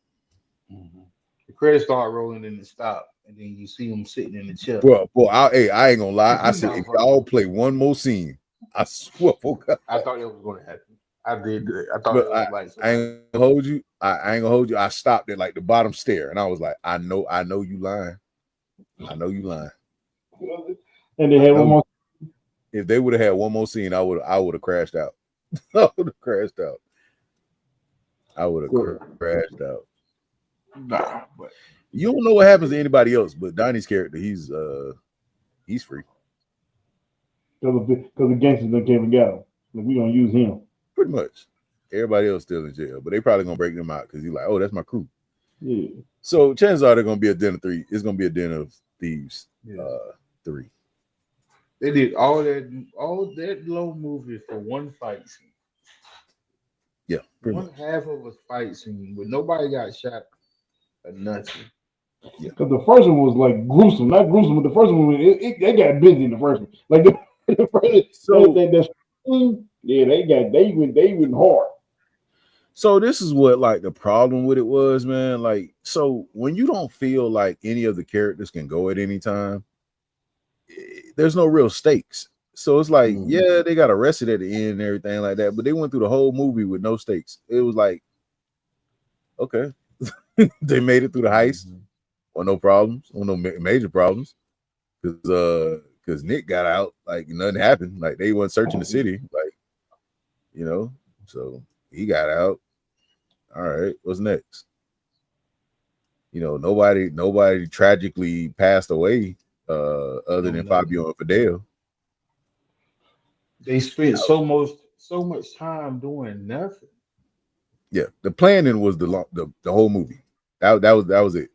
The credits start rolling and it stop, and then you see him sitting in the chair. Boy, I ain't gonna lie. I said, if y'all play one more scene, I swear for God. I thought it was going to happen. I did. I thought it was like. I ain't gonna hold you. I ain't gonna hold you. I stopped at like the bottom stair, and I was like, I know you lying. I know you lying. And they had one more. If they would have had one more scene, I would have crashed out. I would have crashed out. I would have crashed out. Nah, but you don't know what happens to anybody else, but Donnie's character, he's free. Because the gangsters done came and got him. Like, we gonna use him. Pretty much. Everybody else still in jail, but they probably gonna break them out because he's like, oh, that's my crew. Yeah. So chances are they're gonna be a Den of 3. It's gonna be a Den of Thieves 3. They did all that long movie for one fight scene. Yeah, one half of a fight scene where nobody got shot or nothing. Yeah, because the first one was like gruesome, not gruesome, but the first one they got busy in the first one. Like the first, they went hard. So this is what like the problem with it was, man. Like, so when you don't feel like any of the characters can go at any time, there's no real stakes. So it's like, yeah, they got arrested at the end and everything like that, but they went through the whole movie with no stakes. It was like, okay, they made it through the heist or no problems, or no major problems, because Nick got out, like nothing happened, like they weren't searching the city, like, you know, so he got out. All right, what's next? You know, nobody tragically passed away other than Fabio and Fidel. They spent so much time doing nothing. Yeah, the planning was the whole movie. That was it.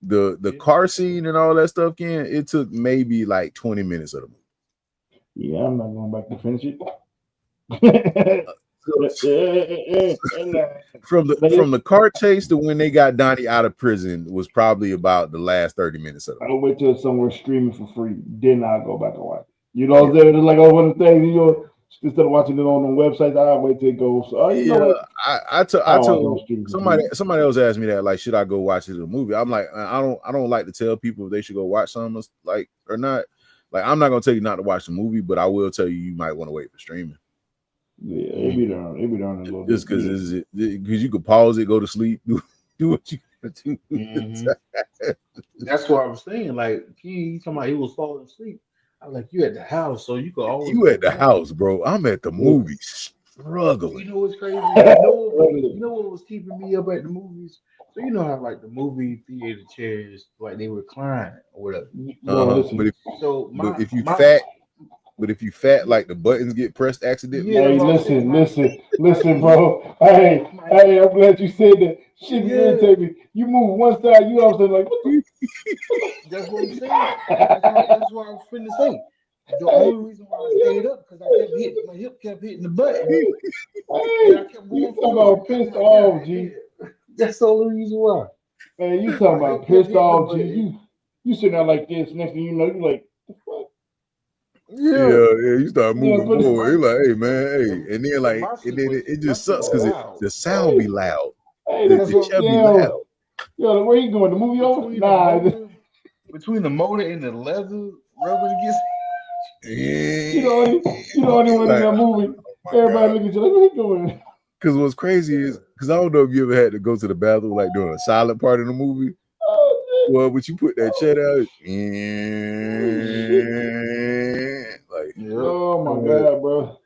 The car scene and all that stuff, Ken, it took maybe like 20 minutes of the movie. Yeah, I'm not going back to finish it. From the car chase to when they got Donnie out of prison was probably about the last 30 minutes of it. I'll wait till it's somewhere streaming for free. Then I'll go back and watch it. You know, they're like one of the things, you know, instead of watching it on the website, I'll wait till it goes. So, you know what? I told somebody else asked me that, like, should I go watch it in a movie? I'm like, I don't like to tell people if they should go watch something like or not. Like, I'm not gonna tell you not to watch the movie, but I will tell you might want to wait for streaming. Yeah, it be there. It be there in a little bit. Just because you could pause it, go to sleep, do what you gotta do. That's what I was saying. Like, he talking about he was falling asleep. I was like, you at the house, so you could always. You at the house, bro. I'm at the movie struggling. You know what's crazy? You know what was keeping me up at the movies? So you know how like the movie theater chairs, like they recline or whatever. But if you fat, like the buttons get pressed accidentally. Hey, listen, bro. Hey, I'm glad you said that. Shit, irritate me. You move one side, you all of a sudden like, what the? That's what I'm saying. That's what I was finna say. The only reason why I stayed up because my hip kept hitting the button. Hey, you talking about pissed off, G? That's the only reason why. Man, you talking about pissed off, G? You sitting there like this. Next thing you know, you like, the fuck? Yeah, you start moving forward. You're like, hey, man, hey, and then like, it just sucks because the sound be loud. Hey, the chair be loud. Yo, where you going? The movie over? Between the motor and the leather rubbing against. You know anyone in that movie? Everybody look at you like, what are you doing? Because what's crazy is, because I don't know if you ever had to go to the bathroom like during a silent part of the movie. Well, but you put that chair out, oh my god, bro!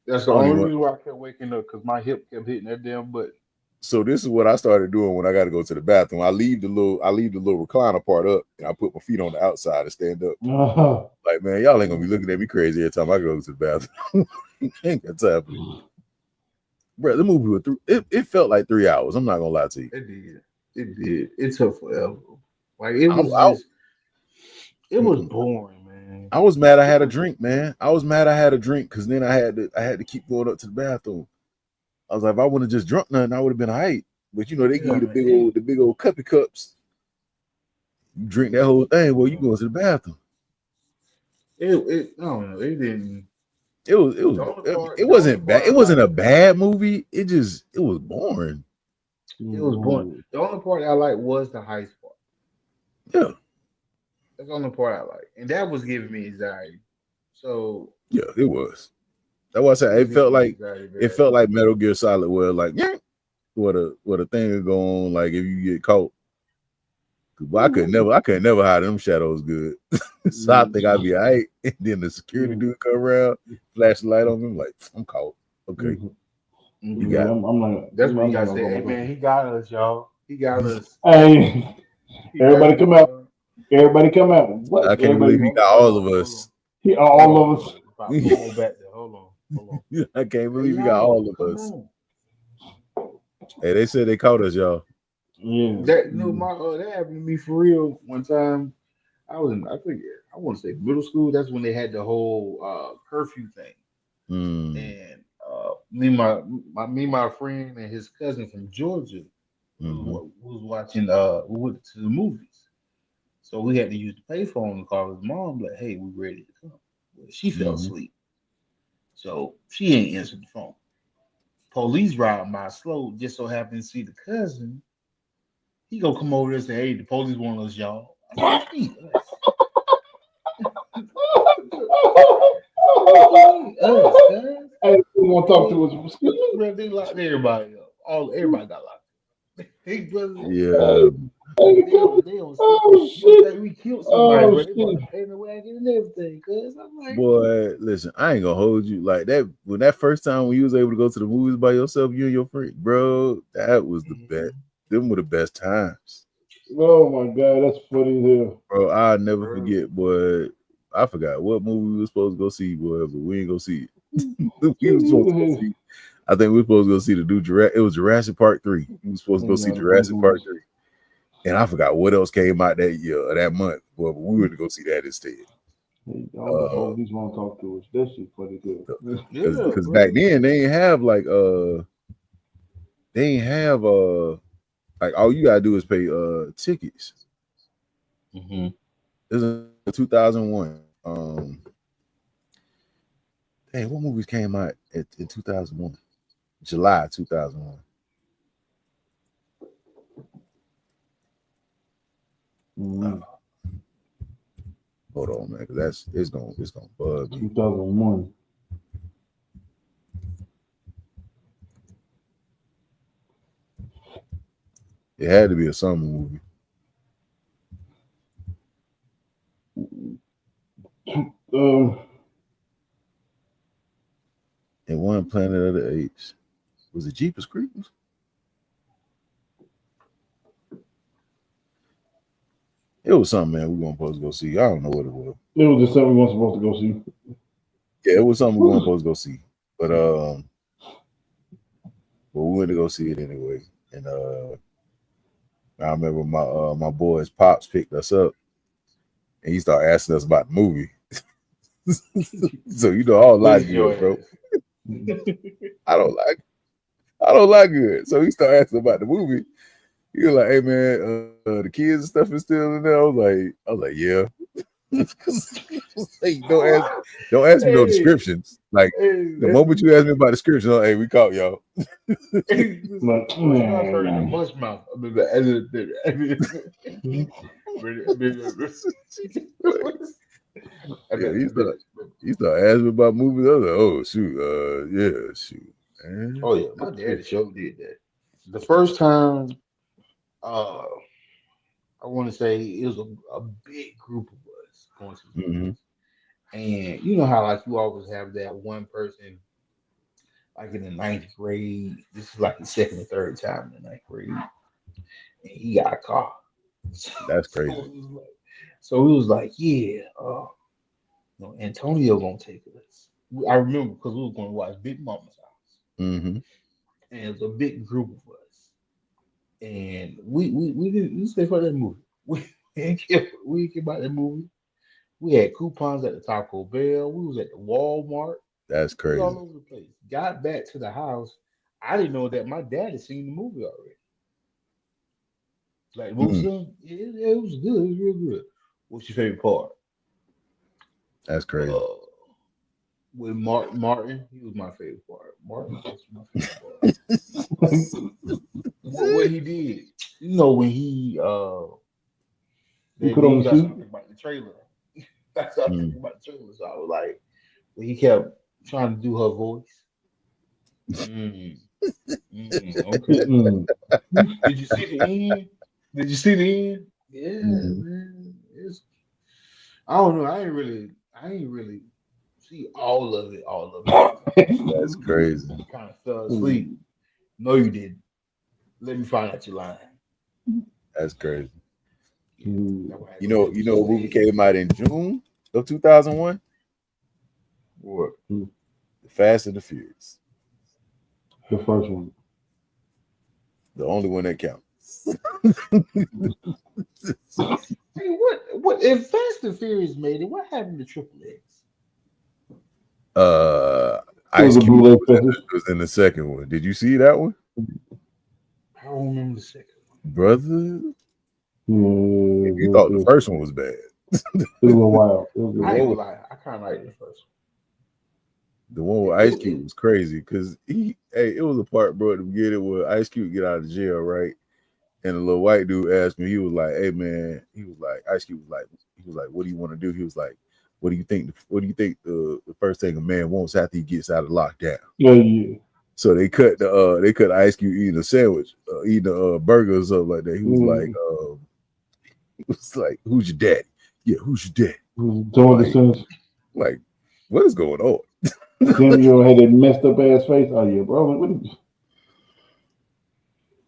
That's the only reason why I kept waking up because my hip kept hitting that damn button. So this is what I started doing when I got to go to the bathroom. I leave the little recliner part up, and I put my feet on the outside and stand up. Like, man, y'all ain't gonna be looking at me crazy every time I go to the bathroom. Ain't got time for it. Bro, the movie was it felt like 3 hours. I'm not gonna lie to you. It did. It took forever. Like it was it was boring, man. man. I was mad I had a drink, man. I was mad I had a drink because then I had to keep going up to the bathroom. I was like, if I wouldn't have just drunk nothing, I would have been all right. But you know, they give Yeah, you man. the big old cuppy cups. You drink that whole thing. Well, you go to the bathroom. I don't know. It didn't. It was it was it The only wasn't bad. part It I wasn't like, a bad movie. It was boring. it was boring. The only part I like was the heist part. Yeah, That's the only part I like, and that was giving me anxiety. So yeah, it was. That's why I it said was giving me anxiety it bad. felt like Metal Gear Solid, where like yeah, what a thing would go on like if you get caught. Well, I could never hide them shadows good. So I think I'd be all right. And then the security dude come around, flash the light on me, I'm like, I'm caught. Okay. You Hmm. Yeah, got That's when you I'm not gotta gonna say, go "Hey back man, on. he got us, y'all. He got us. Hey, He got everybody us, come out. y'all." Everybody come out. What? I can't Everybody. believe he got Hold all on, of hold on, us. He hold all on. of us. About put more back there. Hold on. I can't Hey believe he got all y'all, of come us. on. Hey, they said they caught us, y'all. Yeah. That no, my that happened to me for real. One time I was in, I think I want to say middle school. That's when they had the whole curfew thing, Mm, and me, my friend, and his cousin from Georgia mm-hmm, was watching. We went to the movies, so we had to use the payphone to call his mom. Like, hey, we ready to come. Well, she fell mm-hmm. asleep, so she ain't answered the phone. Police ride by slow, just so happened to see the cousin. He gonna come over there and say, "Hey, the police want us, y'all." I said, "What you mean us? What you mean us, cuz?" Hey, who want to talk They, to us? bro, they locked everybody up. Everybody got locked up. Big brother, Hey, Yeah, hey, they don't see. oh They shit. think we killed somebody, Oh bro. They about shit. to pay the wagon and everything, cuz I'm like, boy, listen, I ain't gonna hold you like that. When that first time when you was able to go to the movies by yourself, you and your friend, bro, that was the best. man, Them were the best times. Oh my god, that's funny as hell. Bro, I'll never bro. forget, boy. I forgot what movie we were supposed to go see, boy, but we ain't go see it. We was supposed to go see. I think we were supposed to go see the new Jurassic. It was Jurassic Park 3. We were supposed to go see Jurassic Park 3. And I forgot what else came out that year or that month. But we were to go see that instead. Hey, all the police want to talk to us. That shit funny as hell. Yeah, Because back bro. then they ain't have like they ain't have like all you gotta do is pay tickets. Hmm. This is 2001. Hey, what movies came out in 2001? July 2001. Mm-hmm. Hold on, man, because it's gonna bug me. 2001. It had to be a summer movie. Um, And one Planet of the Apes. Was it Jeepers Creepers? It was something, man. We weren't supposed to go see. I don't know what it was. it was just something we weren't supposed to go see. Yeah, it was something we weren't supposed to go see. But we went to go see it anyway. And I remember my boys pops picked us up and he started asking us about the movie. So you know I don't like Please your good, bro. ass. I don't like I don't like good. So he started asking about the movie. He was like, "Hey man, the kids and stuff is still in there." I was like, "Yeah." Hey, don't ask me no Hey, descriptions. Like hey, the moment you ask me about description, hey, we caught y'all. listen, Like, don't start man, turning to man. mush mouth. Yeah, he started asking me about movies. I was like, "Oh shoot, yeah, shoot, man." Oh yeah, my daddy sure did that. The first time, uh, I want to say it was a big group of us going to the Mm-hmm. movies, and you know how like you always have that one person like in the ninth grade. This is like the second or third time in the ninth grade, and he got a car. That's So, crazy. it was like, so it was like, yeah, no, Antonio gonna take us. I remember because we was going to watch Big Mama's house, Mm-hmm. and it was a big group of us, and we didn't stay for that movie. We didn't care about that movie. We had coupons at the Taco Bell. We was at the Walmart. That's We was all crazy. over the place. Got back to the house. I didn't know that my dad had seen the movie already. Like most Mm, of them, it was good. It was real good. What's your favorite part? that's crazy. Uh, with Martin, he was my favorite part. Martin was my favorite part. What he did, you know, when He then put on you the got to suit. think about the trailer. I started Mm. thinking about the trailer, so I was like, when he kept trying to do her voice. Mm, okay. Mm. Did you see the end? Did you see the end? Yeah, Mhm. man. I don't know. I ain't really see all of it at the time. That's crazy. Kind of fell asleep. No, you didn't. Let me find out your line. That's crazy. Yeah, that what You happened know, to me you know, a so movie bad. came out in June of 2001. What? The Fast and the Furious, The first one. the only one that counts. Hey, what? If Fast and Furious made it, what happened to Triple X? uh, It was Ice a Cube bootleg festival. was in the second one. Did you see that one, I don't remember the second brother? Yeah, If you thought the first one was bad, it was a while. It was the a I ain't one while. with gonna lie. I kind of like the first the one one. with Ice Cube was crazy because it was a part, bro, at the beginning where Ice Cube get out of jail, right? And the little white dude asked me, he was like, "Hey man," he was like, Ice Cube was like, "What do you want to do?" He was like, "What do you think? What do you think the first thing a man wants after he gets out of lockdown?" Yeah. So they cut Ice Cube eating a sandwich, eating a burger or something like that. Mm. He was like, "Who's your daddy?" Yeah, who's your daddy? Doing the Like, sense. like, what is going on? Samuel had that messed up ass face. Oh yeah, bro. What is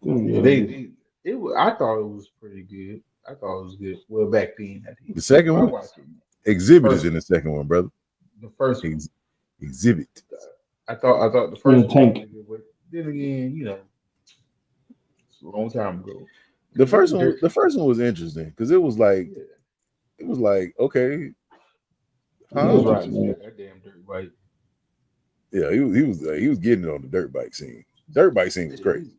Yeah, Samuel? Just, it was. I thought it was pretty good. I thought it was good. Well, back then, I did. The second I one, watched it. The Exhibit is first in one. the second one, brother. The first one. Ex- Exhibit. I thought the in first a one was tank. pretty good. But then again, it's a long time ago. The That first was one, dirt. the first one was interesting because Yeah, it was like, okay, he Yeah, was huh? it took riding some ass. that damn dirt bike. Yeah, he was getting it on the dirt bike scene. Dirt bike scene was Yeah, crazy.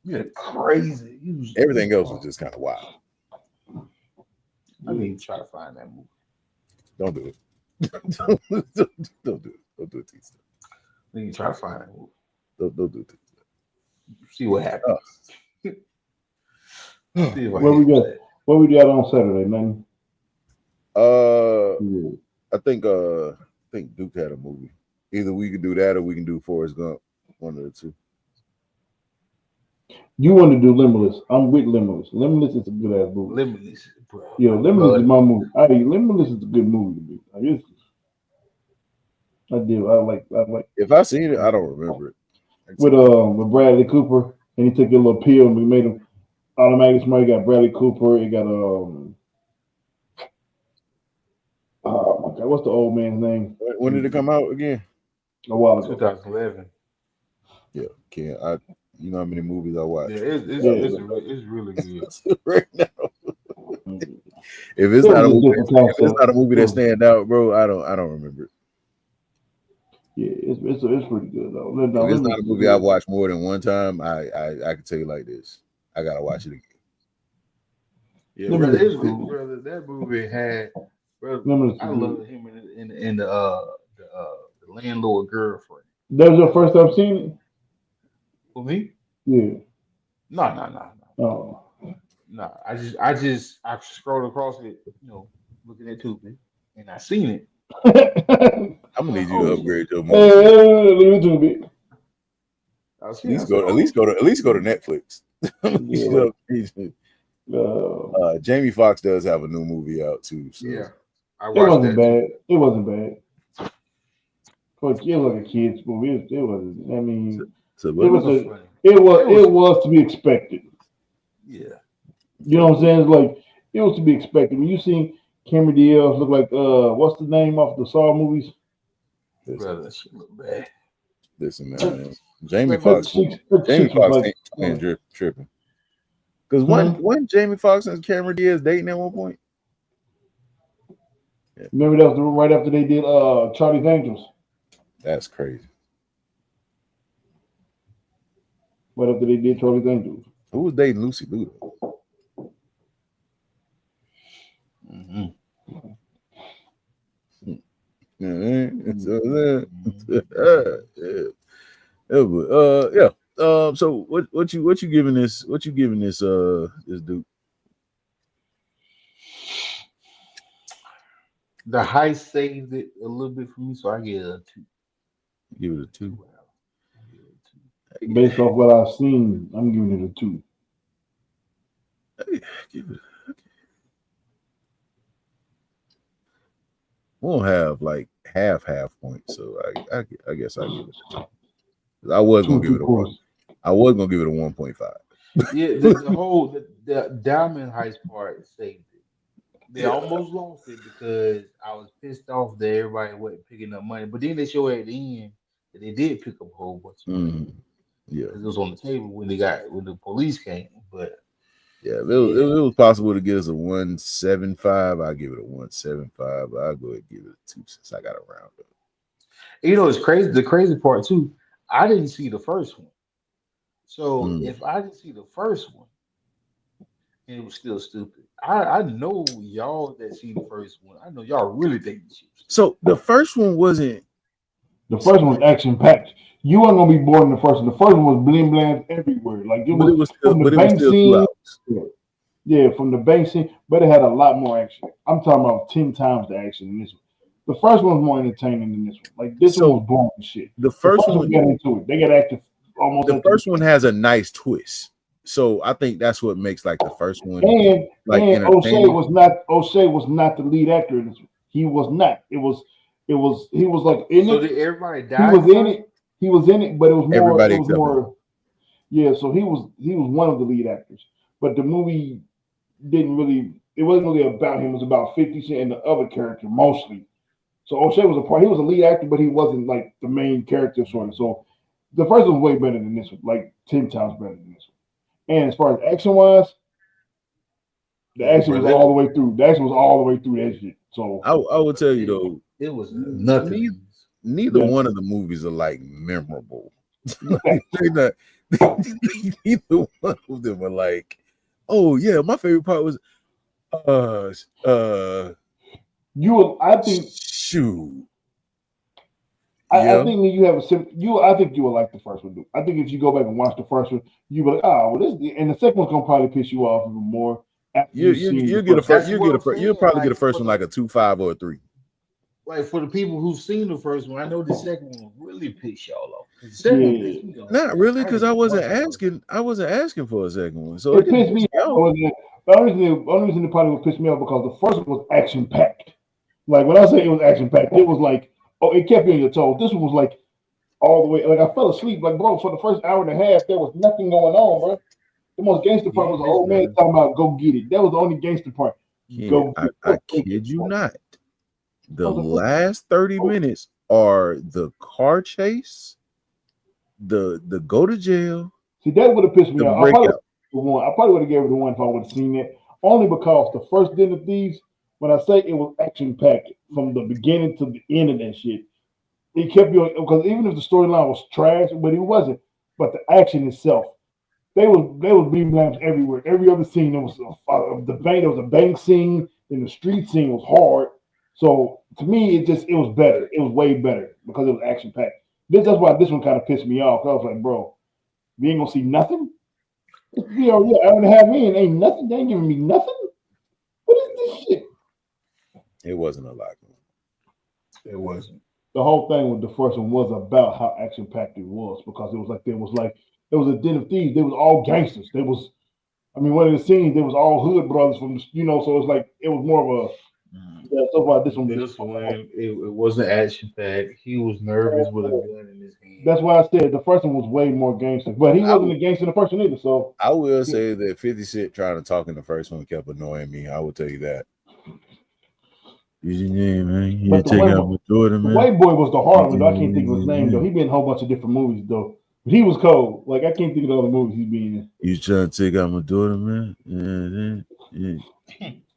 yeah, crazy. He Everything else was oh, just kind of wild. I need to try to find that movie. Don't do it. don't do it. Don't do it, T. I need to try to find that movie. Don't do it. See what happens. See if I What we can got? catch that. What we got on Saturday, man? Yeah. I think Duke had a movie. Either we could do that or we can do Forrest Gump. One of the two. You want to do Limitless? I'm with Limitless. Limitless is a good ass movie. Limitless, bro. Yeah, I Limitless love is it. my movie. Limitless is a good movie to me. I do. I like If I seen it, I don't remember it. with Bradley Cooper, and he took a little pill and we made him automatically smart. You got Bradley Cooper. You got oh my god, what's the old man's name? When did it come out again? A while ago. 2011. Yeah, can't I? You know how many movies I Yeah, watch Yeah, it's really good. right now. it If it's not a was a movie, different if it's concept. not a movie that stand out, bro, I don't remember it. Yeah, it's pretty good though. No, If it's not Limitless a is movie I've good. watched more than one time, I can tell you like this. I gotta watch it again. Yeah, brother, Limitless is cool. brother, that movie had, brother. Limitless I is good. love him in the landlord girlfriend. That was your first time seeing For me, it? Yeah. no, no, no, no, Oh. no. I scrolled across it, looking at Tubi, and I seen it. I'm I'm gonna like, need you to oh upgrade shit. your movie game. Leave it to me. I seen it. I said, At oh least go to shit. Netflix. Yeah. Jamie Foxx does have a new movie out too. So Yeah, I It watched wasn't that too. bad. It wasn't bad. But it was a kids movie. It wasn't. I so, mean, so it It what? was was a. funny. It It was, was to be expected. yeah. You know what I'm saying? It's like it was to be expected. When you seen Cameron Diaz look like what's the name off the Saw movies? Listen, Brother, that shit look bad. listen, Her, man. Jamie Brother, Foxx, her Jamie cheeks was Foxx like, ain't tripping. Because huh? one Jamie Foxx and Cameron Diaz dating at one point. Remember that was the right after they did Charlie's Angels. That's crazy. Right after they did Charlie's Angels. Who was dating Lucy Liu? Mm-hmm. Yeah. So what you giving this? What you giving this? This dude? The height saved it a little bit for me, so I get a 2. Give it a 2. I give it a 2. Based off what I've seen, I'm giving it a 2. Give it. We'll have like half points, so I guess I give it a 2. I was gonna give it a 1. I was gonna give it a 1.5. Yeah, the whole the Diamond Heist part saved it. They Yeah. almost lost it because I was pissed off that everybody wasn't picking up money. But then they showed at the end that they did pick up a whole bunch of money Mhm. Yeah. because it was on the table when the police came. But Yeah, if yeah, it was possible to give us a 1.75, I'll give it a 1.75. But I'll go ahead and give it a 2 since I got a round up. it's crazy. The crazy part too, I didn't see the first one. So Mm. if I didn't see the first one and it was still stupid, I know y'all that see the first one. I know y'all really think the shit was stupid. So the first one wasn't. The first one was action packed. You weren't gonna be bored in the first one. The first one was bling bling everywhere. Like it But it was was still. from the But it was bank still scene. 2 hours. Yeah, from the bank scene, but it had a lot more action. I'm talking about 10 times the action in this one. The first one was more entertaining than this one. Like this one So was boring as shit. the The first first one one, got into it. They got active almost the at the first one has a nice twist. So I think that's what makes like the first one like and entertaining. O'Shea was not the lead actor in this one. He was not. It was he was like in So it. did everybody He die in was the in first one? it. He was in it, but Everybody it was except him. more yeah, so he was one of the lead actors. But the movie didn't really it wasn't really about him, it was about 50 Cent and the other character mostly. So O'Shea was a part he was a lead actor, but he wasn't like the main character sort of. So the first one was way better than this one, like 10 times better than this one. And as far as action wise, the Yeah, action bro. was all the way through. The action was all the way through that shit. So I would tell you though, It was neither, nothing. neither yeah, one of the movies are like memorable. Like, they're not, neither one of them are like, oh yeah, my favorite part was uh uh I think shoot. I Yeah. think when you have I think you will like the first one. Dude. I think if you go back and watch the first one, you be like, oh, well, this and the second one's gonna probably piss you off even more after You you've you seen you the get a first. first That's you what get a I'm first you'll saying. probably get a first one like a 2.5 or a 3. Like for the people who've seen the first one, I know the second one really pissed y'all off. The second one Yeah, pissed me off. Not really, I because didn't even watch the first one. I wasn't asking for a second one. So it it didn't pissed piss me me off. off. The only reason it probably would piss me off because the first one was action packed. Like when I say it was action packed, it was like it kept you on your toes. This one was like all the way. Like I fell asleep. Like bro, for the first hour and a half, there was nothing going on, bro. The most gangster part Yeah, was the old man man. talking about go get it. That was the only gangster part. Kenny, Go get I it. kid you not. I The was like, last 30 minutes are the car chase, the go to jail, see, that would have pissed me the off. breakout. I probably would have gave it the one if I would have seen it. Only because the first Den of Thieves, when I say it was action packed from the beginning to the end of that shit, it kept you because even if the storyline was trash, but it wasn't. But the action itself, they was beam lamps everywhere. Every other scene there was the bank. There was a bank scene, and the street scene was hard. So to me, it was better. It was way better because it was action packed. That's why this one kind of pissed me off. I was like, bro, we ain't gonna see nothing. Yeah, hour and a half in, ain't nothing. They ain't giving me nothing. What is this shit? It wasn't a lot. It wasn't. The whole thing with the first one was about how action packed it was because it was a den of thieves. They was all gangsters. They was I mean one of the scenes they was all hood brothers from so it's like it was more of a Mm. yeah, so far this one was just This one, it wasn't action packed. He was nervous with a gun in his hand. that's why I said the first one was way more gangster. But he I wasn't would a gangster in the first one either, so I will yeah. say that 50 Cent trying to talk in the first one kept annoying me. I will tell you that. Use your name, man. You But take out my daughter, the man. white boy was the hard one though. I can't think of his name though. He been in a whole bunch of different movies though. But he was cold. Like I can't think of the other movies he's been in. You trying to take out my daughter, man? Yeah, yeah.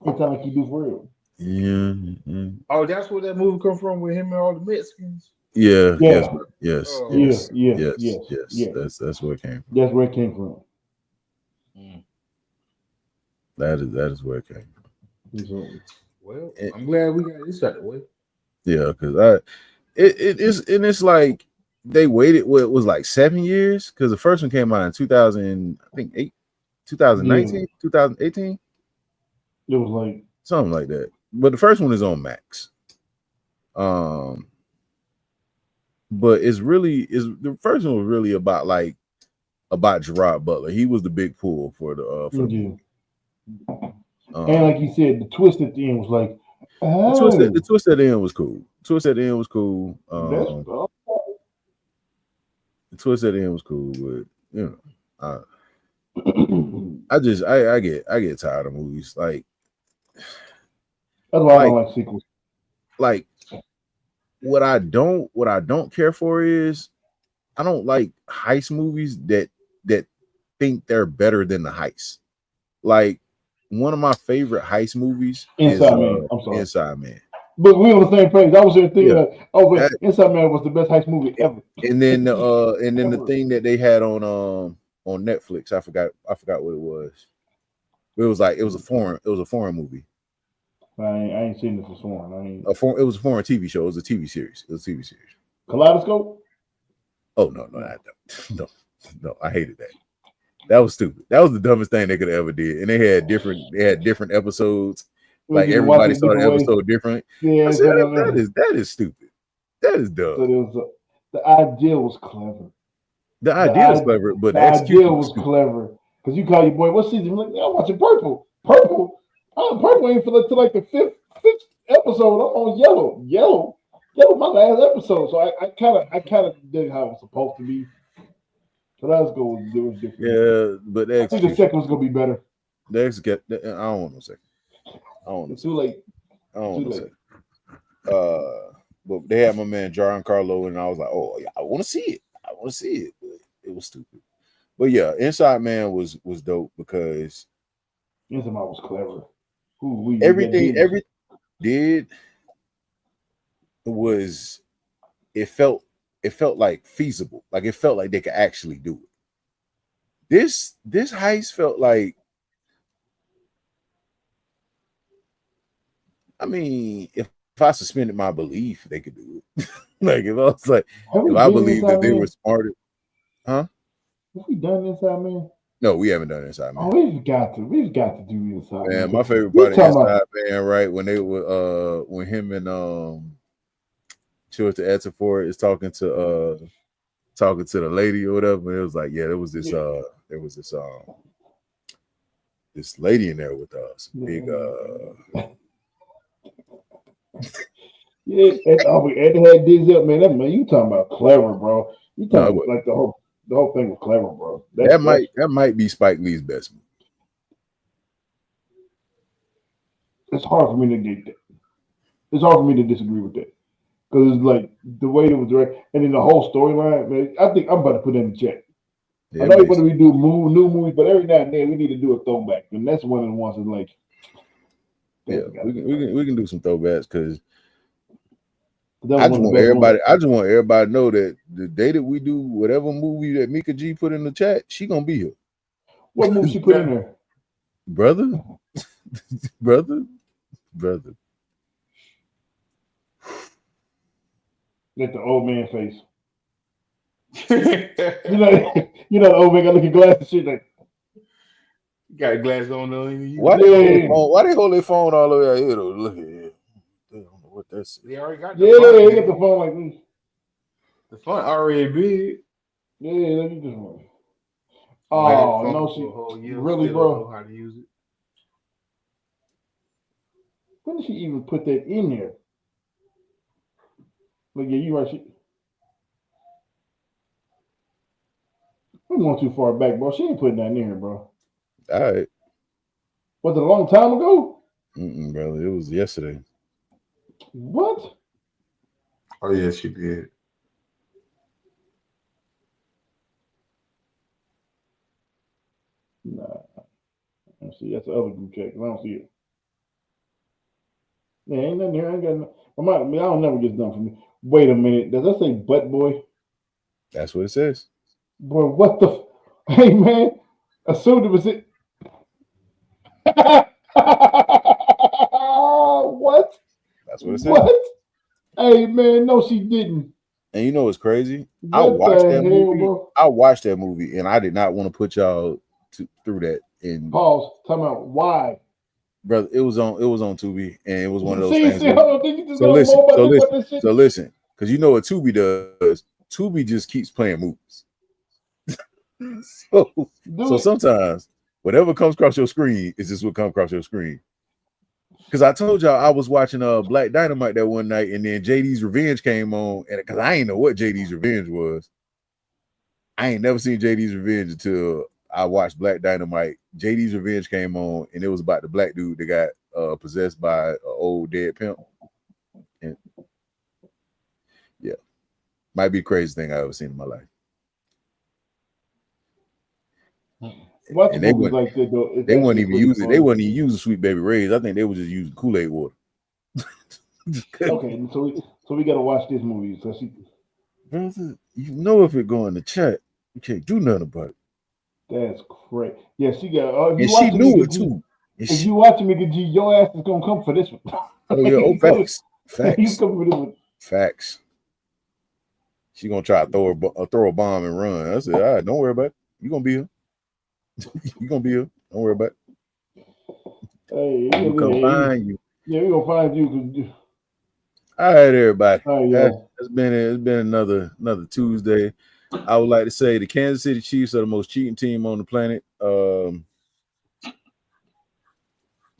It sound like he do for real. Yeah, mm, Oh, that's where that movie come from with him and all the Mexicans. yeah, yes, Yeah, bro. Yes, Oh, yeah, yes, okay. yeah, yes, yes, yes. yeah. That's where it came from. That's where it came from. Mm. That is where it came Well, from. I'm glad we got this out of the way. Yeah, because it is, and it's like they waited what it was like 7 years because the first one came out in 2000, I think 2019, Yeah, 2018, it was like something like that. But the first one is on Max. Um, but it's really is the first one was really about like about Gerard Butler. He was the big pull for the yeah. movie. And like Um, you said, the twist at the end was like, the oh, twist at the end was cool. Twist at the end was cool. that's The twist at the end was cool, but you know, I that's I get tired of movies why I don't like like sequels. like what I don't care for is I don't like heist movies that think they're better than the heist. Like one of my favorite heist movies is Inside Man. I'm sorry, Inside Man. but we on the same page. I was there thinking Yeah, that. Oh wait, that Inside Man was the best heist movie ever, and then the ever. thing that they had on Netflix, I forgot what it was. It was like it was a foreign movie. I ain't seen this for one. I ain't It was a foreign TV show. It was a TV series. It was a TV series. Kaleidoscope. Oh no, no, No, no, no! I hated that. That was stupid. That was the dumbest thing they could have ever did. And they had different episodes. we Like get to watch everybody it saw the different ways. episode different. I Yeah, said so, that is stupid. That is so dumb. there was the idea was clever. The The idea is I, clever, but the the idea execution was was stupid. clever because you call your boy what season? I'm like, I'm watching Purple. Purple. Oh, Purple ain't for to like the fifth episode. I'm on Yellow. Yellow. My last episode. So I kind of dig how it was supposed to be. So let's go. It was different. Yeah, but the I think the execution, second was gonna be better. I don't want no second. I don't want no It's second. too late. I don't want Too no late. second. But they had my man Giancarlo, and I was like, oh yeah, I want to see it. I want to see it. But it was stupid. But yeah, Inside Man was dope because Inside was clever. Who we that everything business. everything did was it felt like feasible. Like it felt like they could actually do it. This heist felt like, I mean, if I suspended my belief, they could do it. Like if I was like, Have if we I been believed that Inside they were Man? smarter, huh? Have we done Inside Man? No, we haven't done Inside Oh, Man. we've got to do Inside Man. Man, my 'Cause favorite we part of talking about Inside Man, right? When they were when him and Chua to answer for it is talking to the lady or whatever. And it was like, yeah, there was this lady in there with us. Big yeah, and they had Dizzy up, man. That man, you talking about clever, bro. You no, it talking wasn't. like the whole thing was clever, bro. That's That might be Spike Lee's best movie. it's hard for me to get that. It's hard for me to disagree with that because it's like the way it was directed, and then the whole storyline. Man, I think I'm about to put that in the chat. I Yeah, it know makes everybody we do new movies, but every now and then we need to do a throwback, and that's one of the ones that's like, yeah, that's got to be right. we can do some throwbacks because That was one of the best ones. I just want everybody to know that the day that we do whatever movie that Mika G put in the chat, she gonna be here. What movie she put in there? Brother, brother, brother. Like the old man face. You Got know, the old man got looking glass and shit. Like, glass on though. Why You. they hold their yeah, phone? Why they hold their phone all the way out here though? Look at it. They don't know what that's. They already got the yeah, font. he got the phone like this. The font already big. Yeah, let me just one. Somebody had the Oh phone no, for she a whole year, really, still don't know bro. how to use it. When did she even put that in there? Like, yeah, you right. I'm going too far back, bro. She ain't putting that in here, bro. All right, Was it a long time ago? brother. It was yesterday. What? Oh yeah, she did. Nah, let's see. That's the other group chat. 'Cause I don't see it. Yeah, ain't nothing here. I ain't got no. I don't never get done for me. Wait a minute. Does that say butt boy? That's what it says. Boy, what the? Hey man, assumed it was it. What? That's what it says. What? Hey man, no, she didn't. And you know what's crazy? I What watched the that hell, movie. bro? I watched that movie, and I did not want to put y'all through that. And Pause. Talking about why? brother, it was on Tubi, and it was one of those See, things. hold on. Did you just So know listen, more about so this? What listen, this shit? so listen, because you know what Tubi does. Tubi just keeps playing movies. so Do it. sometimes whatever comes across your screen is just what comes across your screen. Because I told y'all I was watching Black Dynamite that one night, and then JD's Revenge came on, and because I ain't know what JD's Revenge was. I ain't never seen JD's Revenge until I watched Black Dynamite. JD's Revenge came on, and it was about the black dude that got possessed by an old dead pimp. And yeah, might be the craziest thing I ever seen in my life. Watch And movies like that though. they weren't even using they wasn't even using Sweet Baby Ray's. I think they were just using Kool-Aid water. Okay, so we gotta watch this movie. So she, brother, you know if it go in the chat, you can't do nothing about it. that's great. Yeah, she got. And she knew it too. If you watching Mickey G, your ass is gonna come for this one. Oh yeah, oh facts, He's coming for this one. facts. She gonna try to throw a bomb and run. I said, all right, don't worry about it. You gonna be here. You gonna be here. Don't worry about it. Hey, we'll come find you. Yeah, we gonna find you. All right, everybody. All right, y'all. It's been another Tuesday. I would like to say the Kansas City Chiefs are the most cheating team on the planet.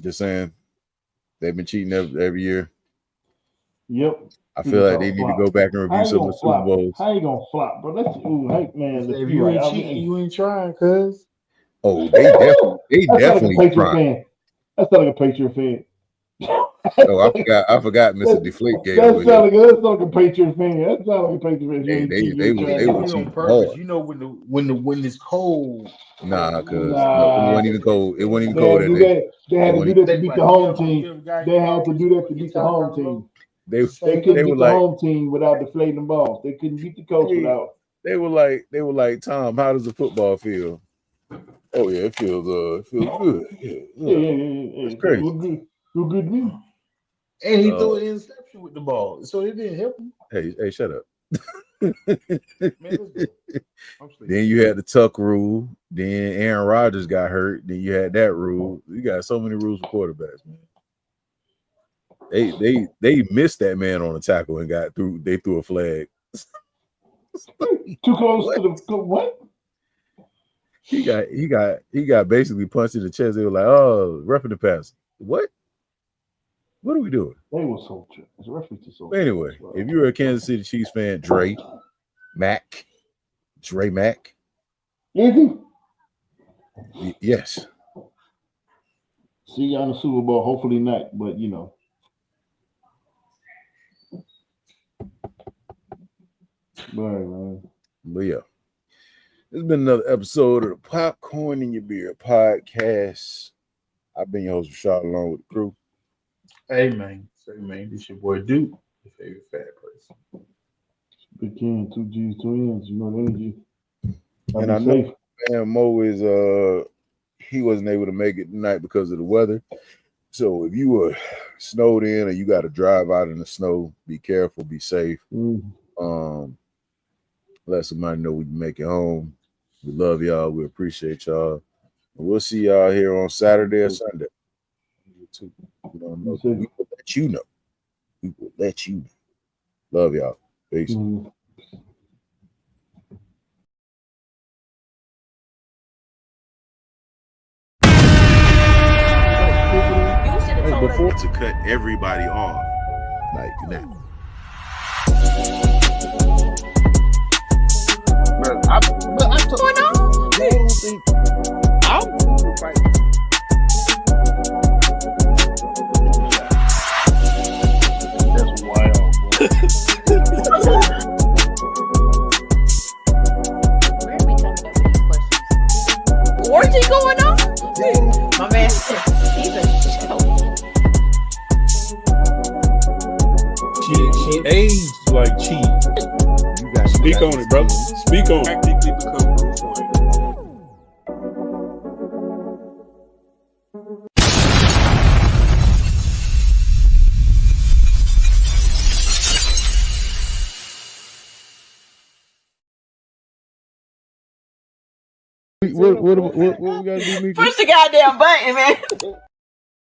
Just saying, they've been cheating every year. Yep. I feel like they need to go back and review some of the Super Bowls. How you gonna flop, bro? That's hey man. If you ain't cheating, you ain't trying, cuz. Oh, they definitely trying. That's not like a Patriot fan. Oh, I forgot Mr. Deflategate. That's not like a Patriot fan. That's not like a Patriot fan. They were cheating on purpose. hard. You know when it's cold. Nah, cause no, it wasn't even cold. It wasn't even cold. They had to do that to beat the home team. They had to do that to beat the home team. They couldn't beat the home team without deflating the balls. They couldn't beat the coach without. They were like, Tom, how does the football feel? Oh yeah, it feels good. Yeah. It's crazy. Feel good to me. And he threw an interception with the ball, so it didn't help him. Hey, shut up. Man, then you had the tuck rule. Then Aaron Rodgers got hurt. Then you had that rule. You got so many rules for quarterbacks, man. They missed that man on a tackle and got through. They threw a flag. Too close to the what? He got basically punched in the chest. They were like, "Oh, roughing the pass." What? What are we doing? They were so true. It's a reference to so. Anyway, if you're a Kansas City Chiefs fan, Dre Mack. Is he? Yes. See you on the Super Bowl. Hopefully not, but you know. All right, man. But yeah. It's been another episode of the Popcorn in Your Beer podcast. I've been your host, Rashad, along with the crew. Hey, man. This your boy Duke, your favorite fat person. Big King, 2 G's, 2 N's. You know the energy. And I know man, Mo is he wasn't able to make it tonight because of the weather. So if you were snowed in or you got to drive out in the snow, be careful, be safe. Let somebody know when you make it home. We love y'all. We appreciate y'all. And we'll see y'all here on Saturday or Sunday. We don't know. We will let you know. We will let you know. Love y'all. Peace. Before to cut everybody off like that. Bro, what's going on? That's wild, bro. Where are we coming up with these questions? Orgy going on? My man, he's a joke. age like cheating? Speak on it, brother. Speak on it. Practically become Bruce Wayne. What we gotta do, Mika? Push the goddamn button, man.